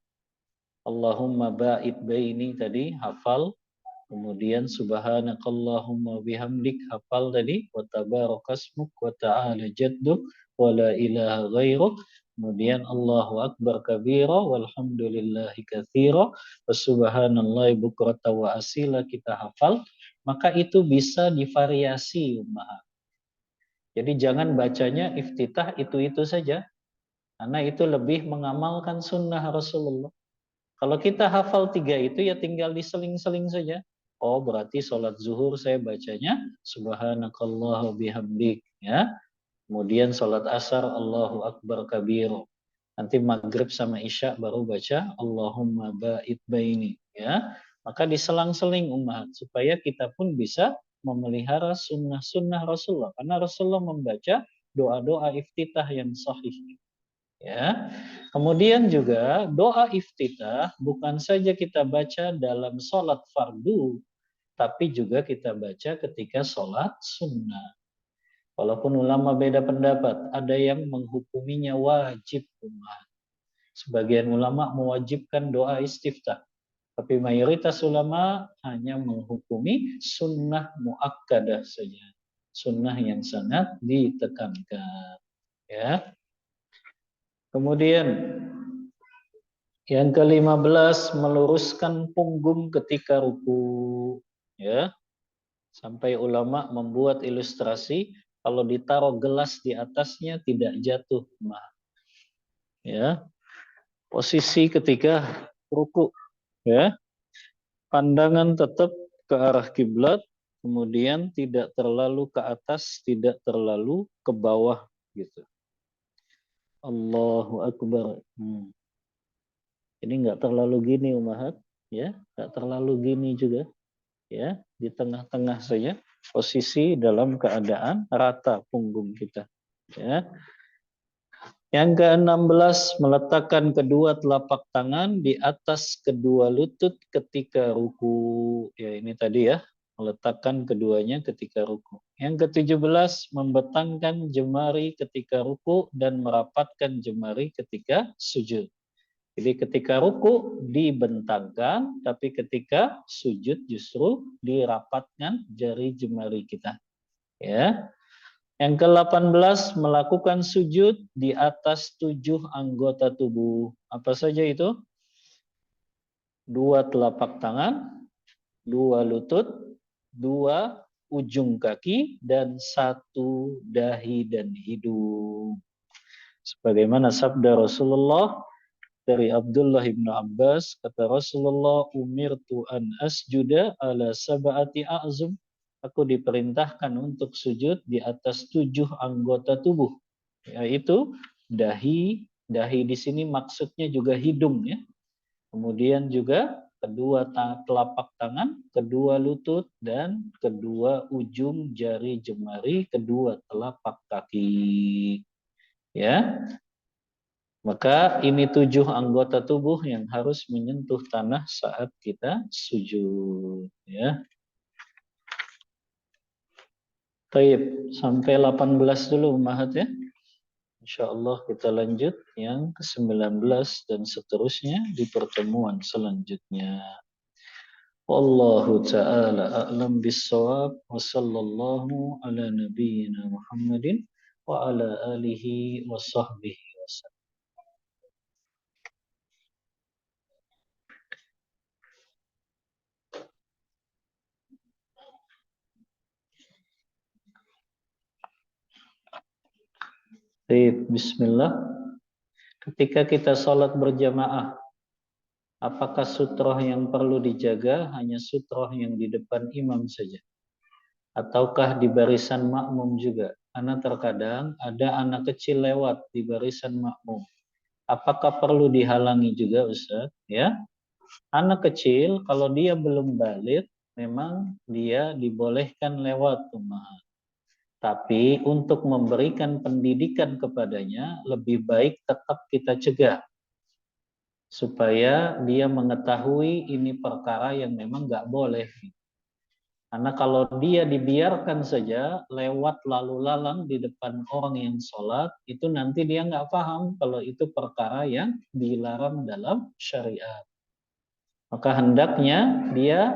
Speaker 1: Allahumma ba'id baini tadi hafal. Kemudian subhanakallahumma bihamdik hafal tadi, wa tabarakasmuk wa ta'ala jadduk wa la ilaha ghairuk. Kemudian Allahu akbar kabira walhamdulillahi katsira wa subhanallahi bukrata wa asila kita hafal, maka itu bisa divariasi ummahat. Jadi jangan bacanya iftitah itu-itu saja, karena itu lebih mengamalkan sunnah Rasulullah. Kalau kita hafal 3 itu ya tinggal diseling-seling saja. Oh, berarti sholat zuhur saya bacanya subhanakallah bihamdik, ya. Kemudian sholat asar Allahu akbar kabir. Nanti maghrib sama isya baru baca Allahumma ba'id baini, ya. Maka diselang-seling umat supaya kita pun bisa memelihara sunnah-sunnah Rasulullah. Karena Rasulullah membaca doa-doa iftitah yang sahih. Ya. Kemudian juga doa iftitah bukan saja kita baca dalam sholat fardu, tapi juga kita baca ketika sholat sunnah. Walaupun ulama beda pendapat, ada yang menghukuminya wajib umat. Sebagian ulama mewajibkan doa istiftah, tapi mayoritas ulama hanya menghukumi sunnah muakkadah saja, sunnah yang sangat ditekankan. Ya. Kemudian yang ke-15 meluruskan punggung ketika ruku. ya. Sampai ulama membuat ilustrasi kalau ditaruh gelas di atasnya tidak jatuh, ya. Posisi ketika ruku, ya. Pandangan tetap ke arah kiblat, kemudian tidak terlalu ke atas, tidak terlalu ke bawah gitu. Allahu Akbar. Ini nggak terlalu gini umahat, ya, nggak terlalu gini juga, ya, di tengah-tengah saja posisi dalam keadaan rata punggung kita, ya. Yang ke-16, meletakkan kedua telapak tangan di atas kedua lutut ketika ruku. Ya, ini tadi ya, meletakkan keduanya ketika ruku. Yang ke-17, membentangkan jemari ketika ruku dan merapatkan jemari ketika sujud. Jadi ketika ruku dibentangkan, tapi ketika sujud justru dirapatkan jari jemari kita. Ya. Yang ke-18, melakukan sujud di atas 7 anggota tubuh. Apa saja itu? 2 telapak tangan, 2 lutut, 2 ujung kaki, dan 1 dahi dan hidung. Sebagaimana sabda Rasulullah dari Abdullah bin Abbas, kata Rasulullah, umirtu an asjuda ala sab'ati a'zum. Aku diperintahkan untuk sujud di atas 7 anggota tubuh, yaitu dahi. Dahi di sini maksudnya juga hidung, ya. Kemudian juga kedua telapak tangan, kedua lutut, dan kedua ujung jari jemari, kedua telapak kaki. Ya, maka ini 7 anggota tubuh yang harus menyentuh tanah saat kita sujud. Ya. Baik, sampai 18 dulu Mahat ya. Insya Allah kita lanjut yang ke-19 dan seterusnya di pertemuan selanjutnya. Wallahu ta'ala a'lam bis-shawab wa sallallahu ala nabiyyina Muhammadin wa ala alihi wa sahbihi wasallam. Bismillah. Ketika kita sholat berjamaah, apakah sutroh yang perlu dijaga hanya sutroh yang di depan imam saja? Ataukah di barisan makmum juga? Karena terkadang ada anak kecil lewat di barisan makmum. Apakah perlu dihalangi juga, Ustaz? Ya, anak kecil kalau dia belum balik, memang dia dibolehkan lewat rumah. Tapi untuk memberikan pendidikan kepadanya, lebih baik tetap kita cegah. Supaya dia mengetahui ini perkara yang memang nggak boleh. Karena kalau dia dibiarkan saja lewat lalu lalang di depan orang yang sholat, itu nanti dia nggak paham kalau itu perkara yang dilarang dalam syariat. Maka hendaknya dia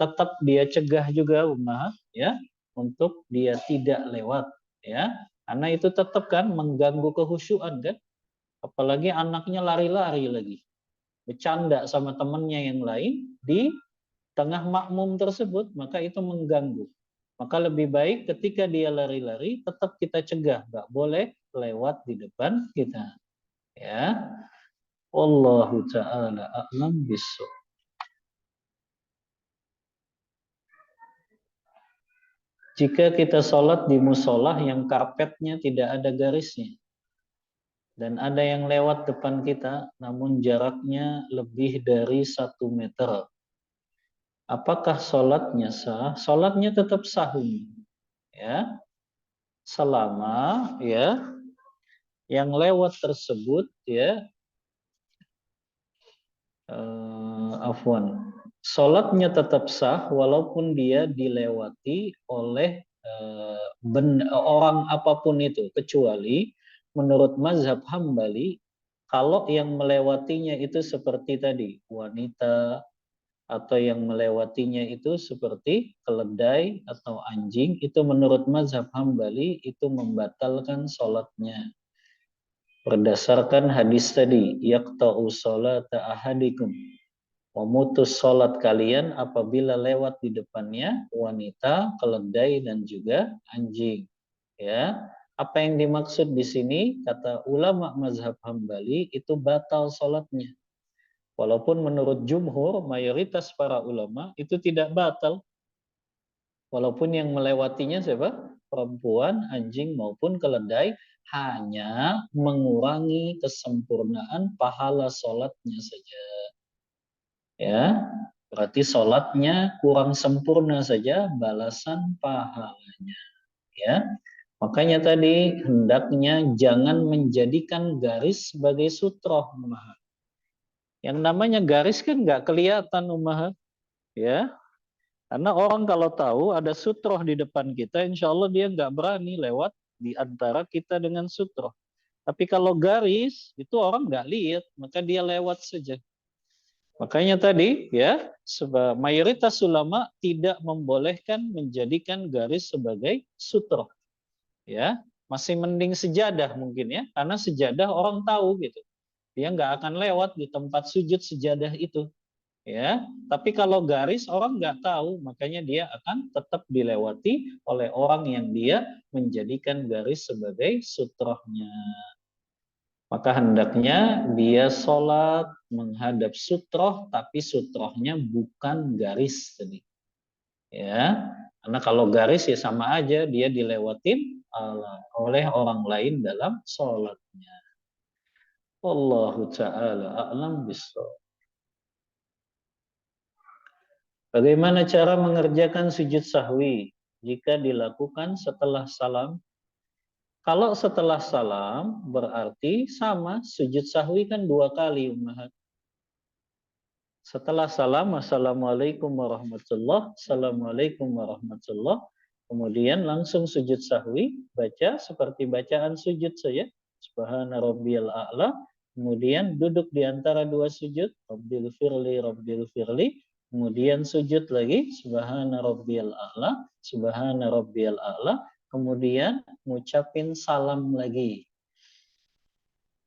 Speaker 1: tetap dia cegah juga umat, ya, untuk dia tidak lewat, ya, karena itu tetap kan mengganggu kehusyuan kan, apalagi anaknya lari-lari lagi, bercanda sama temannya yang lain di tengah makmum tersebut, maka itu mengganggu. Maka lebih baik ketika dia lari-lari tetap kita cegah, nggak boleh lewat di depan kita, ya. Wallahu ta'ala a'lam bissawab. Jika kita sholat di musolah yang karpetnya tidak ada garisnya, dan ada yang lewat depan kita, namun jaraknya lebih dari 1 meter, apakah sholatnya sah? Sholatnya tetap sah, ya, selama ya yang lewat tersebut ya afwan. Sholatnya tetap sah walaupun dia dilewati oleh orang apapun itu, kecuali menurut mazhab Hambali kalau yang melewatinya itu seperti tadi wanita, atau yang melewatinya itu seperti keledai atau anjing, itu menurut mazhab Hambali itu membatalkan sholatnya. Berdasarkan hadis tadi, yaqta'u sholata ahadikum, memutus sholat kalian apabila lewat di depannya wanita, keledai dan juga anjing. Ya, apa yang dimaksud di sini kata ulama mazhab Hambali itu batal sholatnya. Walaupun menurut jumhur mayoritas para ulama itu tidak batal. Walaupun yang melewatinya siapa? Perempuan, anjing maupun keledai hanya mengurangi kesempurnaan pahala sholatnya saja. Ya, berarti sholatnya kurang sempurna saja balasan pahalanya. Ya, makanya tadi hendaknya jangan menjadikan garis sebagai sutroh, Ummahat. Yang namanya garis kan nggak kelihatan, Ummahat. Ya, karena orang kalau tahu ada sutroh di depan kita, insya Allah dia nggak berani lewat di antara kita dengan sutroh. Tapi kalau garis itu orang nggak lihat, maka dia lewat saja. Makanya tadi ya, mayoritas ulama tidak membolehkan menjadikan garis sebagai sutroh. Ya, masih mending sejadah mungkin ya, karena sejadah orang tahu gitu. Dia nggak akan lewat di tempat sujud sejadah itu. Ya, tapi kalau garis orang nggak tahu, makanya dia akan tetap dilewati oleh orang yang dia menjadikan garis sebagai sutrohnya. Maka hendaknya dia sholat menghadap sutroh, tapi sutrohnya bukan garis tadi. Ya, karena kalau garis ya sama aja dia dilewatin oleh orang lain dalam sholatnya. Wallahu ta'ala a'lam bishawab. Bagaimana cara mengerjakan sujud sahwi jika dilakukan setelah salam? Kalau setelah salam berarti sama sujud sahwi kan 2 kali, Ummahat. Setelah salam, assalamualaikum warahmatullah, assalamualaikum warahmatullah. Kemudian langsung sujud sahwi, baca seperti bacaan sujud saja. Subhana rabbiyal a'la. Kemudian duduk di antara 2 sujud, rabbil firli, rabbil firli. Kemudian sujud lagi, subhana rabbiyal a'la, subhana rabbiyal a'la. Kemudian ngucapin salam lagi.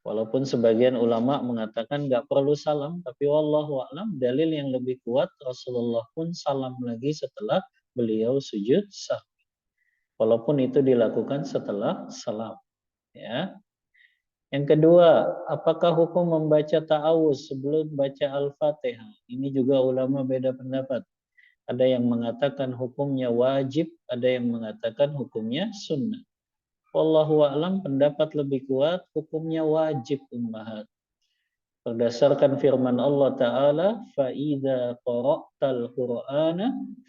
Speaker 1: Walaupun sebagian ulama mengatakan nggak perlu salam, tapi wallahu a'lam dalil yang lebih kuat Rasulullah pun salam lagi setelah beliau sujud sahwi. Walaupun itu dilakukan setelah salam. Ya. Yang kedua, apakah hukum membaca ta'awuz sebelum baca Al-Fatihah? Ini juga ulama beda pendapat. Ada yang mengatakan hukumnya wajib, ada yang mengatakan hukumnya sunnah. Wallahu a'lam pendapat lebih kuat hukumnya wajib, Ummahat. Berdasarkan firman Allah Ta'ala, فَإِذَا قَرَأْتَ الْقُرْآنَ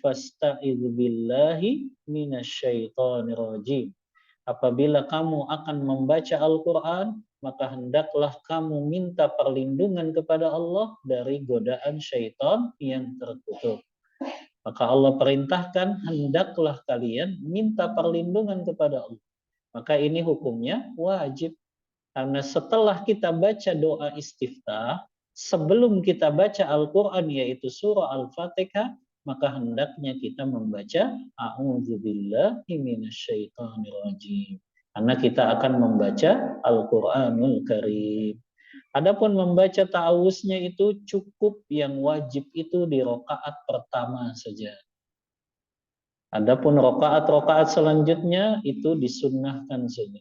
Speaker 1: فَاسْتَعِذْ بِاللَّهِ مِنَ الشَّيْطَانِ الرَّجِيمِ. Apabila kamu akan membaca Al-Quran, maka hendaklah kamu minta perlindungan kepada Allah dari godaan syaitan yang terkutuk. Maka Allah perintahkan, hendaklah kalian minta perlindungan kepada Allah. Maka ini hukumnya wajib. Karena setelah kita baca doa istiftah, sebelum kita baca Al-Quran yaitu surah Al-Fatihah, maka hendaknya kita membaca A'udzubillahi minasyaitonirrajim. Karena kita akan membaca Al-Quranul Karim. Adapun membaca ta'awuznya itu cukup yang wajib itu di rakaat pertama saja. Adapun rakaat-rakaat selanjutnya itu disunnahkan saja.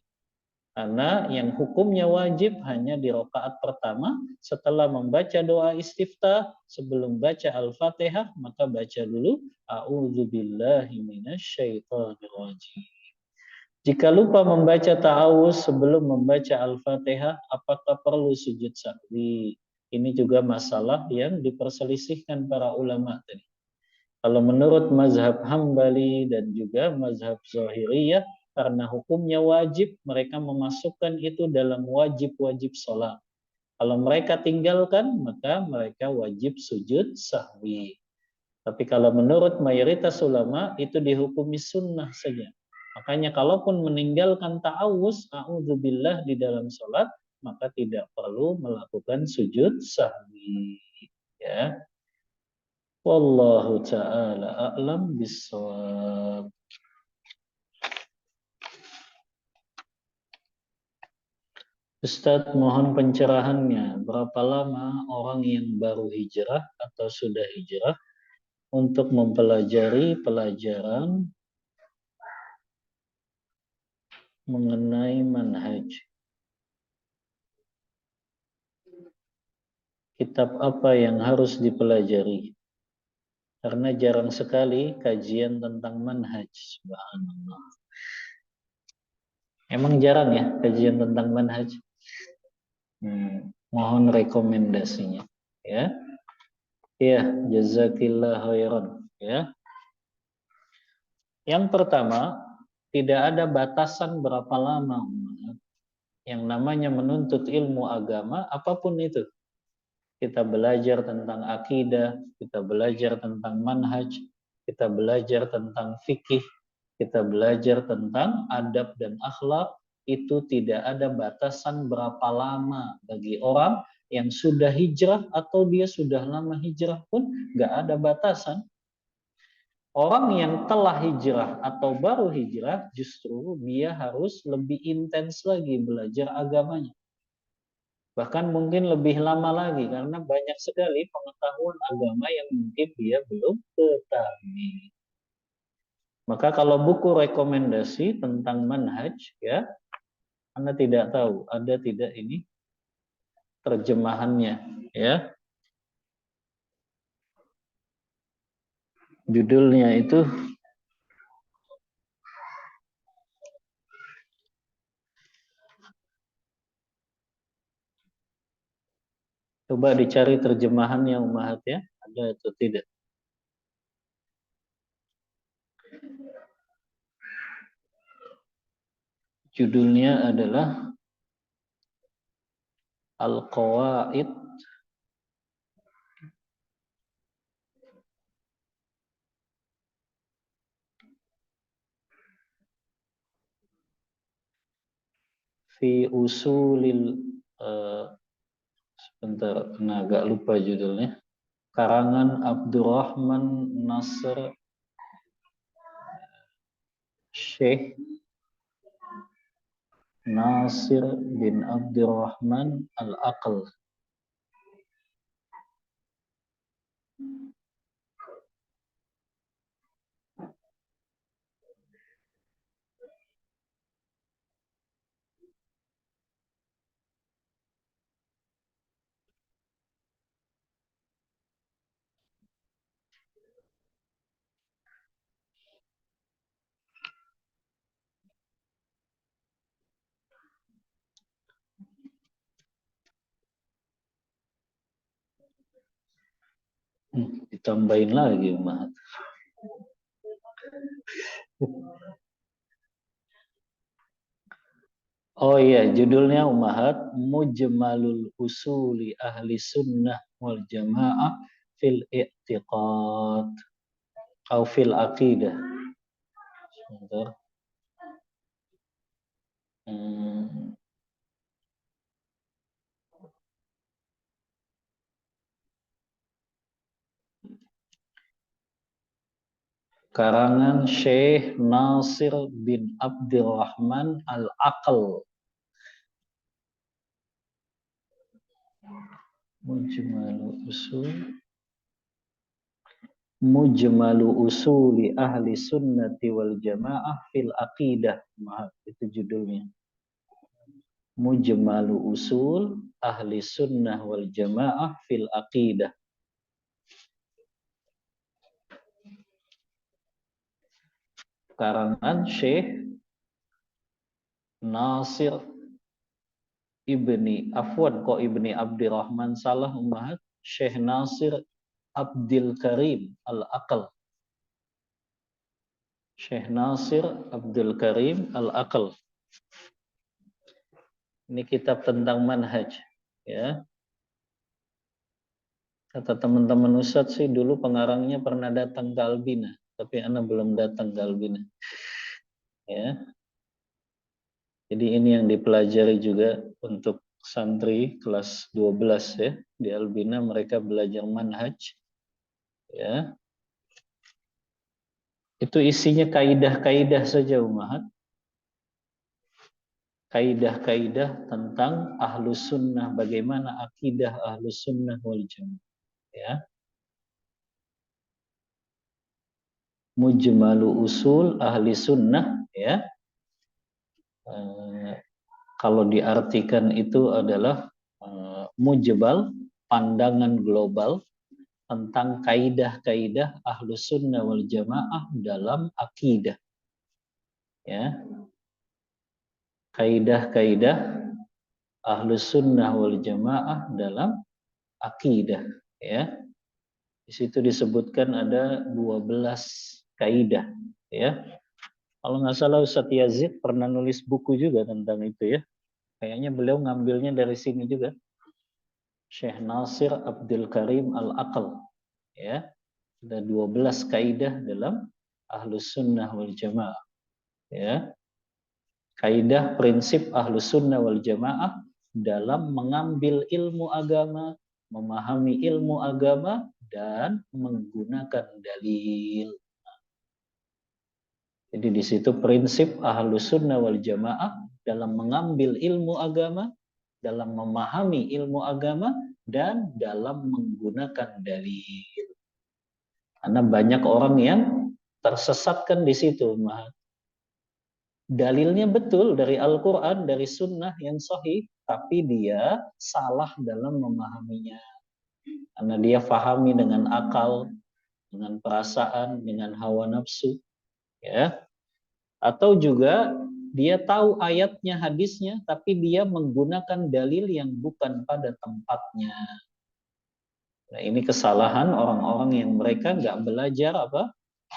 Speaker 1: Karena yang hukumnya wajib hanya di rakaat pertama setelah membaca doa istiftah, sebelum baca Al-Fatihah maka baca dulu A'udzubillahi minasyaitonirrajim. Jika lupa membaca ta'awuz sebelum membaca Al-Fatihah, apakah perlu sujud sahwi? Ini juga masalah yang diperselisihkan para ulama tadi. Kalau menurut mazhab Hambali dan juga mazhab Zahiriyah, karena hukumnya wajib, mereka memasukkan itu dalam wajib-wajib sholat. Kalau mereka tinggalkan, maka mereka wajib sujud sahwi. Tapi kalau menurut mayoritas ulama, itu dihukumi sunnah saja. Makanya kalaupun meninggalkan ta'awuz, a'udzubillah di dalam sholat, maka tidak perlu melakukan sujud sahwi. Ya. Wallahu ta'ala a'lam bissawab. Ustadz, mohon pencerahannya. Berapa lama orang yang baru hijrah atau sudah hijrah untuk mempelajari pelajaran mengenai manhaj? Kitab apa yang harus dipelajari? Karena jarang sekali kajian tentang manhaj. Subhanallah. Emang jarang ya kajian tentang manhaj? Mohon rekomendasinya. Ya, ya, jazakillah khairan. Ya, yang pertama, tidak ada batasan berapa lama yang namanya menuntut ilmu agama, apapun itu. Kita belajar tentang akidah, kita belajar tentang manhaj, kita belajar tentang fikih, kita belajar tentang adab dan akhlak, itu tidak ada batasan berapa lama bagi orang yang sudah hijrah atau dia sudah lama hijrah pun nggak ada batasan. Orang yang telah hijrah atau baru hijrah justru dia harus lebih intens lagi belajar agamanya. Bahkan mungkin lebih lama lagi karena banyak sekali pengetahuan agama yang mungkin dia belum ketahui. Maka kalau buku rekomendasi tentang manhaj, ya, Anda tidak tahu ada tidak ini terjemahannya, ya. Judulnya itu coba dicari terjemahannya Umahat ya, ada atau tidak. Judulnya adalah Al-Qawaid fi usulil sebentar, agak lupa judulnya. Karangan Abdurrahman Nasr Syekh Nasir bin Abdurrahman Al-Aql. Ditambahin lagi, Umat. Oh iya, judulnya Umahat Mujmalul Usuli Ahli Sunnah wal Jamaah fil I'tiqad atau fil Aqidah. Sebentar. Karangan Syekh Nasir bin Abdurrahman Al-Aql. Mujmalu usuli ahli sunnati wal jamaah fil aqidah. Maaf, itu judulnya. Mujmalu usul ahli sunnah wal jamaah fil aqidah. Karangan Syekh Nasir ibni Abdurrahman salah Ummahat, Syekh Nasir Abdul Karim Al-Aql. Syekh Nasir Abdul Karim Al-Aql. Ini kitab tentang manhaj, ya. Kata teman-teman Ustadz sih dulu pengarangnya pernah datang ke Albina, tapi Ana belum datang ke Albina. Ya. Jadi ini yang dipelajari juga untuk santri kelas 12 ya. Di Albina mereka belajar manhaj. Ya. Itu isinya kaidah-kaidah saja Umahat. kaidah-kaidah tentang ahlus sunnah, bagaimana akidah ahlus sunnah wal jamaah. Ya, mujmalu usul ahli sunnah, ya. Eh, Kalau diartikan itu adalah mujbal, pandangan global tentang kaidah-kaidah ahlus sunnah wal jamaah dalam akidah. Ya, kaidah-kaidah ahlus sunnah wal jamaah dalam akidah. Ya, di situ disebutkan ada 12 kaidah. Ya, kalau nggak salah Ustadz Yazid pernah nulis buku juga tentang itu, ya. Kayaknya beliau ngambilnya dari sini juga. Syekh Nasir Abdul Karim Al-Aqal. Ya, ada 12 kaidah dalam Ahlus Sunnah wal Jamaah. Ya, kaidah prinsip Ahlus Sunnah wal Jamaah dalam mengambil ilmu agama, memahami ilmu agama, dan menggunakan dalil. Jadi di situ prinsip Ahlus Sunnah wal Jamaah dalam mengambil ilmu agama, dalam memahami ilmu agama, dan dalam menggunakan dalil. Karena banyak orang yang tersesatkan di situ. Dalilnya betul dari Al-Quran, dari sunnah yang sahih, tapi dia salah dalam memahaminya. Karena dia fahami dengan akal, dengan perasaan, dengan hawa nafsu. Ya. Atau juga dia tahu ayatnya, hadisnya, tapi dia menggunakan dalil yang bukan pada tempatnya. Nah, ini kesalahan orang-orang yang mereka nggak belajar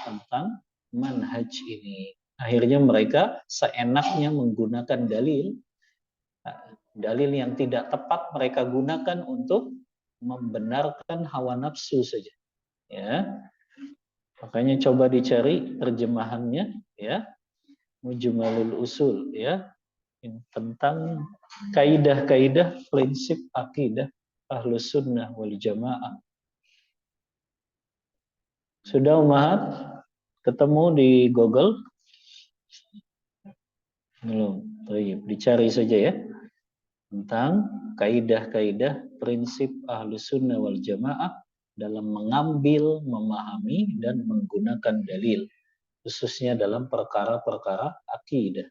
Speaker 1: tentang manhaj ini. Akhirnya mereka seenaknya menggunakan dalil, dalil yang tidak tepat mereka gunakan untuk membenarkan hawa nafsu saja. Ya, makanya coba dicari terjemahannya, ya, Mujmalul Usul, ya, tentang kaidah-kaidah prinsip akidah Ahlus Sunnah wal Jamaah. Sudah Umahat? Ketemu di Google? Belum. Dicari saja, ya, tentang kaidah-kaidah prinsip Ahlus Sunnah wal Jamaah dalam mengambil, memahami, dan menggunakan dalil, khususnya dalam perkara-perkara akidah.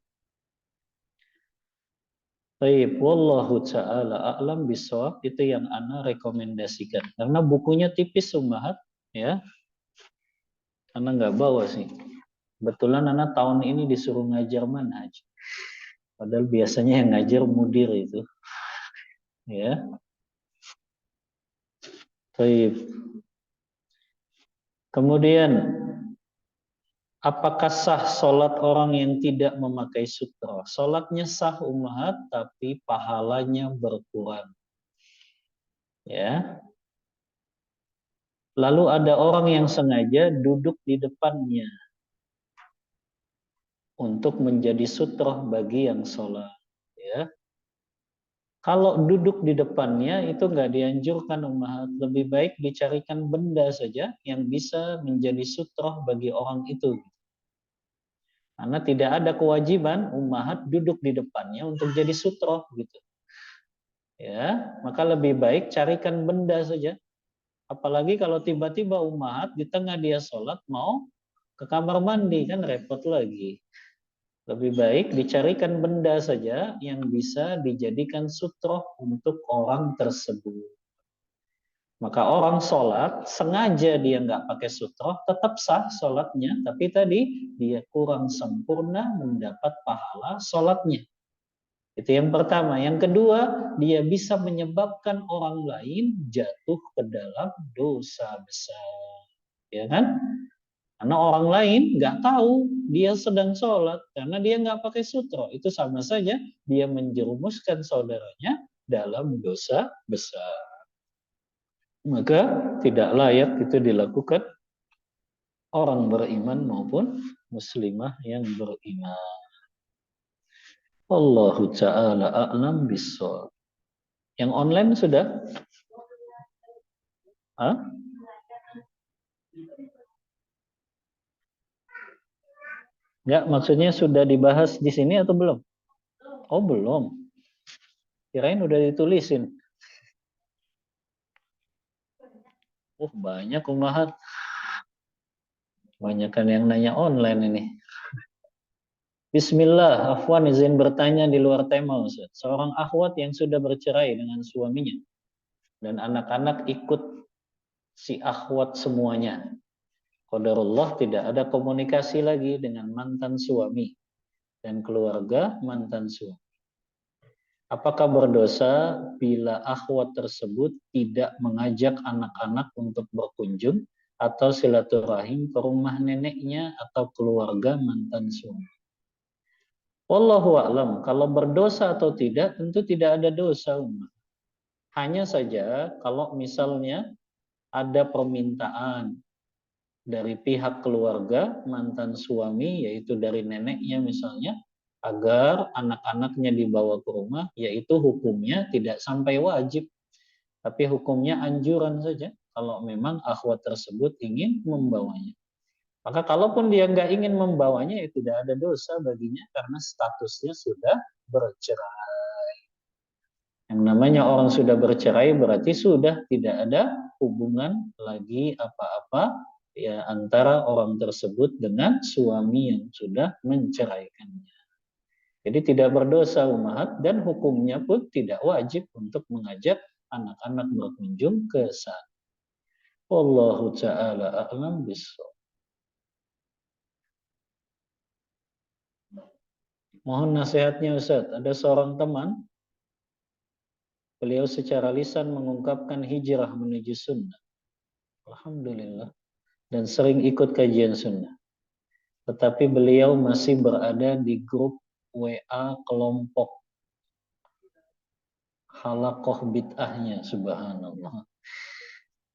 Speaker 1: Baik, wallahu ta'ala a'lam bisawab, itu yang ana rekomendasikan. Karena bukunya tipis Umahat, ya. Ana nggak bawa sih. Kebetulan ana tahun ini disuruh ngajar manhaj. Padahal biasanya yang ngajar mudir itu. Ya. Baik. Kemudian, apakah sah sholat orang yang tidak memakai sutra? Sholatnya sah Ummahat, tapi pahalanya berkurang. Ya. Lalu ada orang yang sengaja duduk di depannya untuk menjadi sutroh bagi yang sholat. Ya. Kalau duduk di depannya itu nggak dianjurkan Ummahat. Lebih baik dicarikan benda saja yang bisa menjadi sutroh bagi orang itu. Karena tidak ada kewajiban Ummahat duduk di depannya untuk jadi sutroh gitu. Ya, maka lebih baik carikan benda saja. Apalagi kalau tiba-tiba Ummahat di tengah dia sholat mau ke kamar mandi, kan repot lagi. Lebih baik dicarikan benda saja yang bisa dijadikan sutroh untuk orang tersebut. Maka orang sholat, sengaja dia nggak pakai sutroh, tetap sah sholatnya, tapi tadi dia kurang sempurna mendapat pahala sholatnya. Itu yang pertama. Yang kedua, dia bisa menyebabkan orang lain jatuh ke dalam dosa besar. Ya kan? Karena orang lain nggak tahu dia sedang sholat karena dia nggak pakai sutro. Itu sama saja dia menjerumuskan saudaranya dalam dosa besar. Maka tidak layak itu dilakukan orang beriman maupun muslimah yang beriman. Allahu ta'ala a'lam bissawab. Yang online sudah? Hah? Enggak, maksudnya sudah dibahas di sini atau belum? Oh belum, kirain udah ditulisin. Banyak ummahat, banyak kan yang nanya online ini. Bismillah, Afwan izin bertanya di luar tema Ustaz. Seorang akhwat yang sudah bercerai dengan suaminya dan anak-anak ikut si akhwat semuanya. Qadarullah tidak ada komunikasi lagi dengan mantan suami dan keluarga mantan suami. Apakah berdosa bila akhwat tersebut tidak mengajak anak-anak untuk berkunjung atau silaturahim ke rumah neneknya atau keluarga mantan suami? Wallahu a'lam. Kalau berdosa atau tidak, tentu tidak ada dosa. Hanya saja kalau misalnya ada permintaan dari pihak keluarga mantan suami, yaitu dari neneknya misalnya, agar anak-anaknya dibawa ke rumah, yaitu hukumnya tidak sampai wajib, tapi hukumnya anjuran saja kalau memang akhwat tersebut ingin membawanya. Maka kalaupun dia nggak ingin membawanya, ya tidak ada dosa baginya karena statusnya sudah bercerai. Yang namanya orang sudah bercerai berarti sudah tidak ada hubungan lagi apa-apa ya antara orang tersebut dengan suami yang sudah menceraikannya. Jadi tidak berdosa ummahat dan hukumnya pun tidak wajib untuk mengajak anak-anak berkunjung ke sana. Wallahu taala a'lam bishawab. Mohon nasihatnya Ustaz. Ada seorang teman, beliau secara lisan mengungkapkan hijrah menuju sunnah. Alhamdulillah. Dan sering ikut kajian sunnah. Tetapi beliau masih berada di grup WA kelompok halakoh bid'ahnya, subhanallah.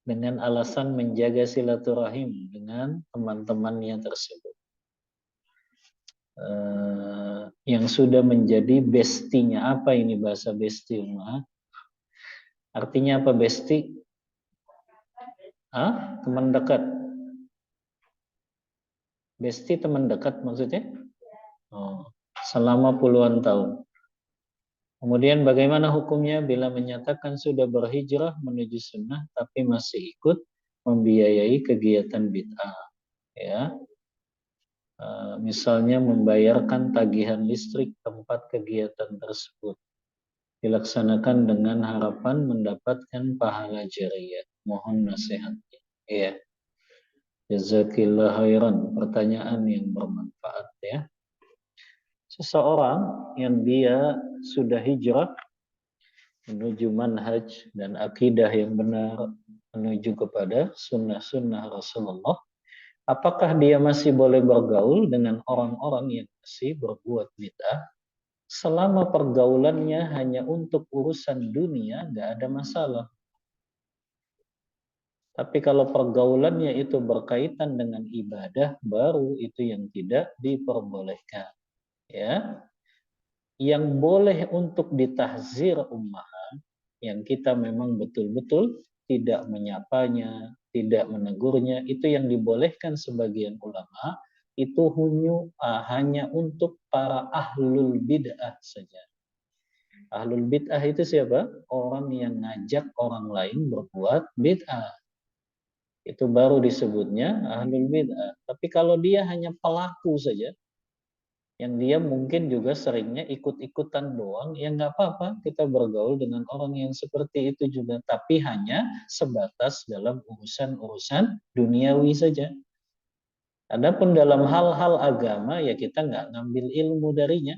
Speaker 1: Dengan alasan menjaga silaturahim dengan teman-temannya tersebut. Yang sudah menjadi bestinya. Apa ini bahasa besti, Umar? Artinya apa besti? Teman dekat. Besti teman dekat maksudnya? Selama puluhan tahun. Kemudian bagaimana hukumnya bila menyatakan sudah berhijrah menuju sunnah tapi masih ikut membiayai kegiatan bid'ah? Ya, misalnya membayarkan tagihan listrik tempat kegiatan tersebut dilaksanakan dengan harapan mendapatkan pahala jariyah. Mohon nasihatnya. Ya, jazakillah khairan. Pertanyaan yang bermanfaat ya. Seseorang yang dia sudah hijrah menuju manhaj dan akidah yang benar, menuju kepada sunnah-sunnah Rasulullah, apakah dia masih boleh bergaul dengan orang-orang yang masih berbuat bid'ah? Selama pergaulannya hanya untuk urusan dunia, nggak ada masalah. Tapi kalau pergaulannya itu berkaitan dengan ibadah, baru itu yang tidak diperbolehkan. Ya, yang boleh untuk ditahzir ummah, yang kita memang betul-betul tidak menyapanya, tidak menegurnya, itu yang dibolehkan sebagian ulama, itu hanya untuk para ahlul bid'ah saja. Ahlul bid'ah itu siapa? Orang yang ngajak orang lain berbuat bid'ah. Itu baru disebutnya ahlul bid'ah. Tapi kalau dia hanya pelaku saja, yang dia mungkin juga seringnya ikut-ikutan doang, ya nggak apa-apa kita bergaul dengan orang yang seperti itu juga, tapi hanya sebatas dalam urusan-urusan duniawi saja. Adapun dalam hal-hal agama ya kita nggak ngambil ilmu darinya,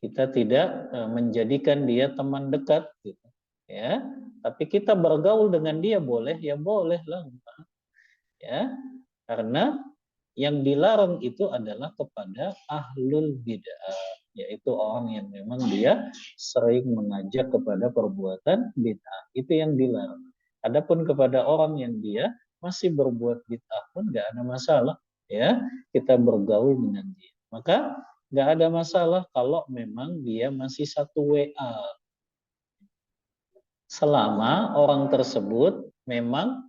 Speaker 1: kita tidak menjadikan dia teman dekat, gitu. Ya, tapi kita bergaul dengan dia boleh, ya boleh lah, ya, karena yang dilarang itu adalah kepada ahlul bid'ah, yaitu orang yang memang dia sering mengajak kepada perbuatan bid'ah. Itu yang dilarang. Adapun kepada orang yang dia masih berbuat bid'ah pun nggak ada masalah, ya, kita bergaul dengan dia. Maka nggak ada masalah kalau memang dia masih satu WA. Selama orang tersebut memang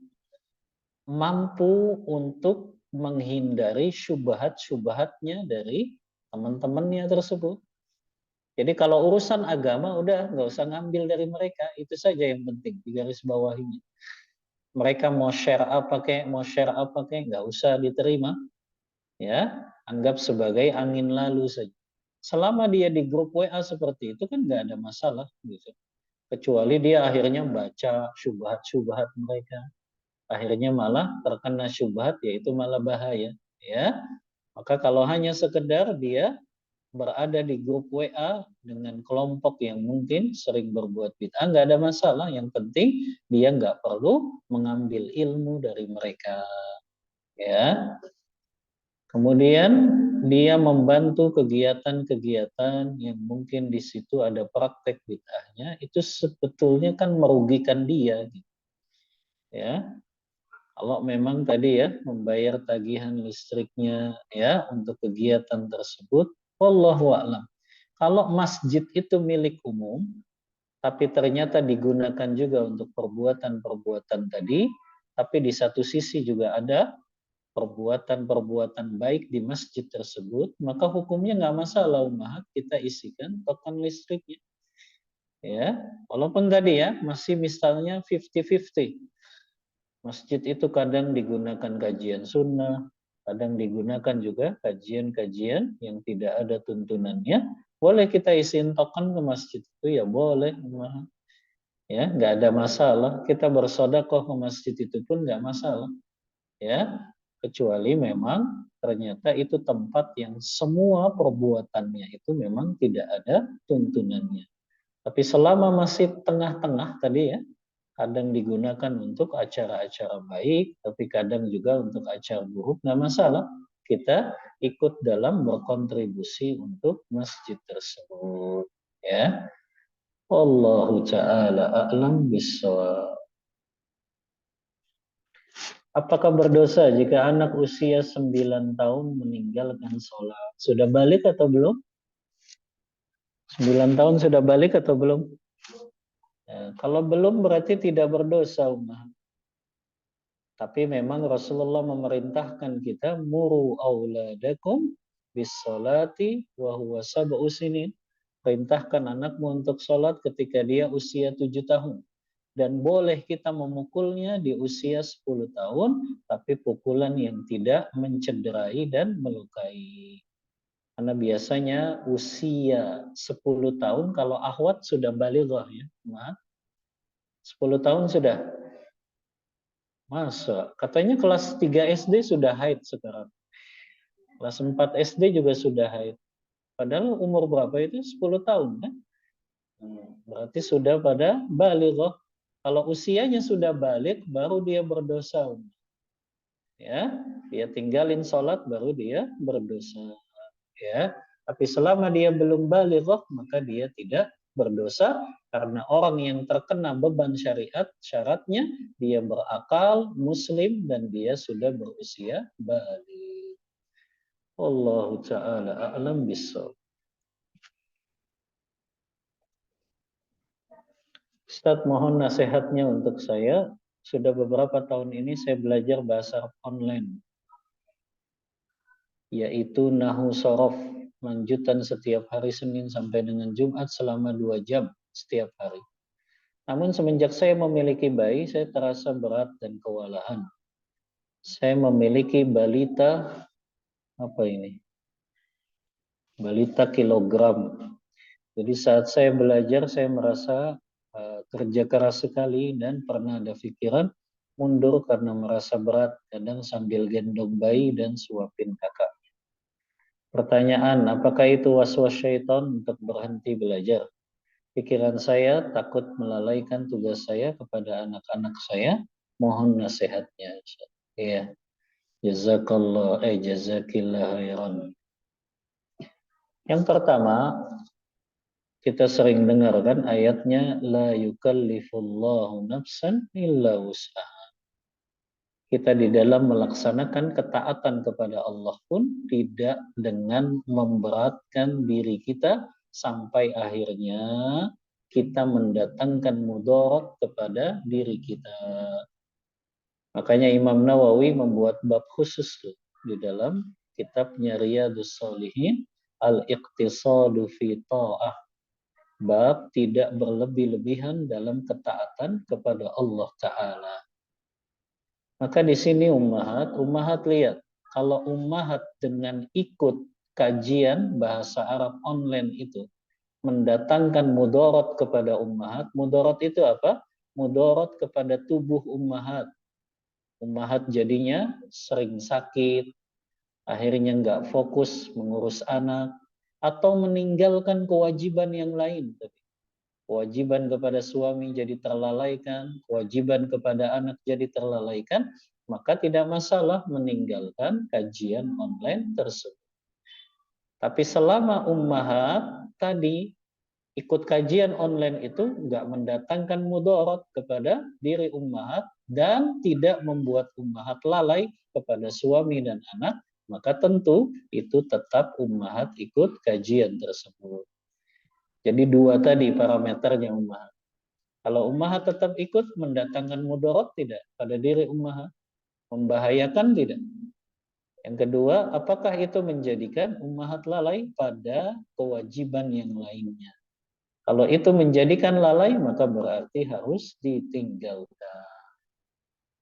Speaker 1: mampu untuk menghindari syubhat-syubhatnya dari teman-temannya tersebut. Jadi kalau urusan agama udah nggak usah ngambil dari mereka, itu saja yang penting di garis bawahinya. Mereka mau share apa kek, mau share apa kek, nggak usah diterima, ya. Anggap sebagai angin lalu saja. Selama dia di grup WA seperti itu kan nggak ada masalah, gitu. Kecuali dia akhirnya baca syubhat-syubhat mereka, akhirnya malah terkena syubhat, yaitu malah bahaya, ya. Maka kalau hanya sekedar dia berada di grup WA dengan kelompok yang mungkin sering berbuat bid'ah, nggak ada masalah. Yang penting dia nggak perlu mengambil ilmu dari mereka, ya. Kemudian dia membantu kegiatan-kegiatan yang mungkin di situ ada praktek bid'ahnya, itu sebetulnya kan merugikan dia, gitu, ya. Kalau memang tadi ya membayar tagihan listriknya ya untuk kegiatan tersebut, wallahu a'lam. Kalau masjid itu milik umum, tapi ternyata digunakan juga untuk perbuatan-perbuatan tadi, tapi di satu sisi juga ada perbuatan-perbuatan baik di masjid tersebut, maka hukumnya nggak masalah, umat kita isikan token listriknya. Ya, walaupun tadi ya masih misalnya 50-50. Masjid itu kadang digunakan kajian sunnah, kadang digunakan juga kajian-kajian yang tidak ada tuntunannya. Boleh kita isiin token ke masjid itu, ya boleh, ya nggak ada masalah. Kita bersodakoh ke masjid itu pun nggak masalah, ya. Kecuali memang ternyata itu tempat yang semua perbuatannya itu memang tidak ada tuntunannya. Tapi selama masih tengah-tengah tadi ya, kadang digunakan untuk acara-acara baik, tapi kadang juga untuk acara buruk, nggak masalah. Kita ikut dalam berkontribusi untuk masjid tersebut. Ya, Allahu ta'ala a'lam bissawab. Apakah berdosa jika anak usia 9 tahun meninggalkan sholat? Sudah balik atau belum? 9 tahun sudah balik atau belum? Ya, kalau belum berarti tidak berdosa, Umar. Tapi memang Rasulullah memerintahkan kita muru auladakum bis salati wa huwa sab'u sinin. Perintahkan anakmu untuk sholat ketika dia usia 7 tahun. Dan boleh kita memukulnya di usia 10 tahun, tapi pukulan yang tidak mencederai dan melukai. Karena biasanya usia 10 tahun, kalau akhwat sudah balighah ya, maaf. 10 tahun sudah. Masa? Katanya kelas 3 SD sudah haid sekarang. Kelas 4 SD juga sudah haid. Padahal umur berapa itu? 10 tahun kan? Berarti sudah pada balighah. Kalau usianya sudah balik, baru dia berdosa. Ya, dia tinggalin sholat, baru dia berdosa. Ya, tapi selama dia belum balighah, maka dia tidak berdosa, karena orang yang terkena beban syariat syaratnya dia berakal, muslim, dan dia sudah berusia baligh. Allahu taala a'lam bissawab. Ustaz, mohon nasihatnya untuk saya. Sudah beberapa tahun ini saya belajar bahasa online, yaitu Nahu Sorof, lanjutan setiap hari Senin sampai dengan Jumat selama 2 jam setiap hari. Namun semenjak saya memiliki bayi, saya terasa berat dan kewalahan. Saya memiliki balita, apa ini? Balita kilogram. Jadi saat saya belajar, saya merasa kerja keras sekali dan pernah ada pikiran mundur karena merasa berat, kadang sambil gendong bayi dan suapin kakak. Pertanyaan, apakah itu was-was syaitan untuk berhenti belajar? Pikiran saya takut melalaikan tugas saya kepada anak-anak saya. Mohon nasihatnya. Iya. Jazakillah khairan. Yang pertama, kita sering dengar kan ayatnya la yukallifullahu nafsan illa wus'aha. Kita di dalam melaksanakan ketaatan kepada Allah pun tidak dengan memberatkan diri kita sampai akhirnya kita mendatangkan mudarat kepada diri kita. Makanya Imam Nawawi membuat bab khusus tuh di dalam kitabnya Riyadhus Shalihin, al-iqtisadu fi ta'ah. Bab tidak berlebih-lebihan dalam ketaatan kepada Allah Ta'ala. Maka di sini ummahat lihat. Kalau ummahat dengan ikut kajian bahasa Arab online itu mendatangkan mudorot kepada ummahat. Mudorot itu apa? Mudorot kepada tubuh ummahat. Ummahat jadinya sering sakit, akhirnya nggak fokus mengurus anak, atau meninggalkan kewajiban yang lain. Kewajiban kepada suami jadi terlalaikan, kewajiban kepada anak jadi terlalaikan, maka tidak masalah meninggalkan kajian online tersebut. Tapi selama ummahat tadi ikut kajian online itu nggak mendatangkan mudarat kepada diri ummahat dan tidak membuat ummahat lalai kepada suami dan anak, maka tentu itu tetap ummahat ikut kajian tersebut. Jadi dua tadi parameternya ummahat. Kalau ummahat tetap ikut mendatangkan mudarat tidak pada diri ummahat, membahayakan tidak. Yang kedua, apakah itu menjadikan ummahat lalai pada kewajiban yang lainnya? Kalau itu menjadikan lalai, maka berarti harus ditinggalkan.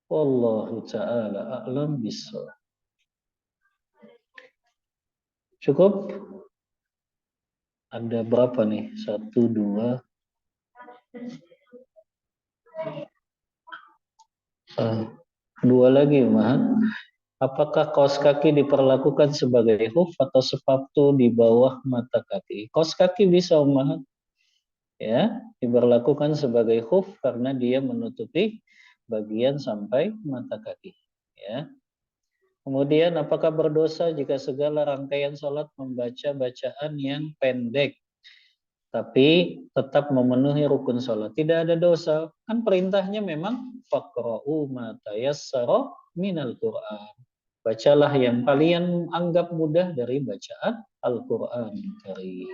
Speaker 1: Wallahu ta'ala a'lam bishawab. Cukup? Ada berapa nih? 1, 2. Dua lagi, Mahat. Apakah kaos kaki diperlakukan sebagai huf atau sepatu di bawah mata kaki? Kaos kaki bisa, Mahat. Ya, diberlakukan sebagai huf karena dia menutupi bagian sampai mata kaki. Ya. Kemudian apakah berdosa jika segala rangkaian sholat membaca bacaan yang pendek tapi tetap memenuhi rukun sholat? Tidak ada dosa. Kan perintahnya memang faqra'u ma tayassara minal Qur'an. Bacalah yang kalian anggap mudah dari bacaan Al-Qur'an Karim.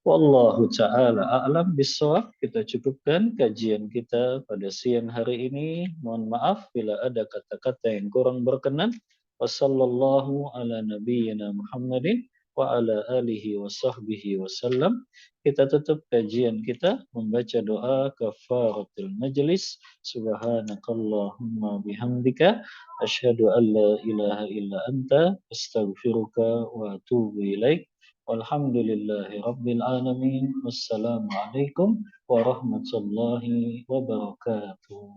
Speaker 1: Wallahu ta'ala a'lam bishawab. Kita cukupkan kajian kita pada siang hari ini. Mohon maaf bila ada kata-kata yang kurang berkenan. Wassallallahu ala nabiyyina Muhammadin wa ala alihi wa sahbihi wasallam. Kita tutup kajian kita membaca doa kafaratul majlis. Subhanakallahumma bihamdika asyhadu an la ilaha illa anta astaghfiruka wa atubu ilaik. Walhamdulillahi Rabbil Alamin. Wassalamualaikum warahmatullahi wabarakatuh.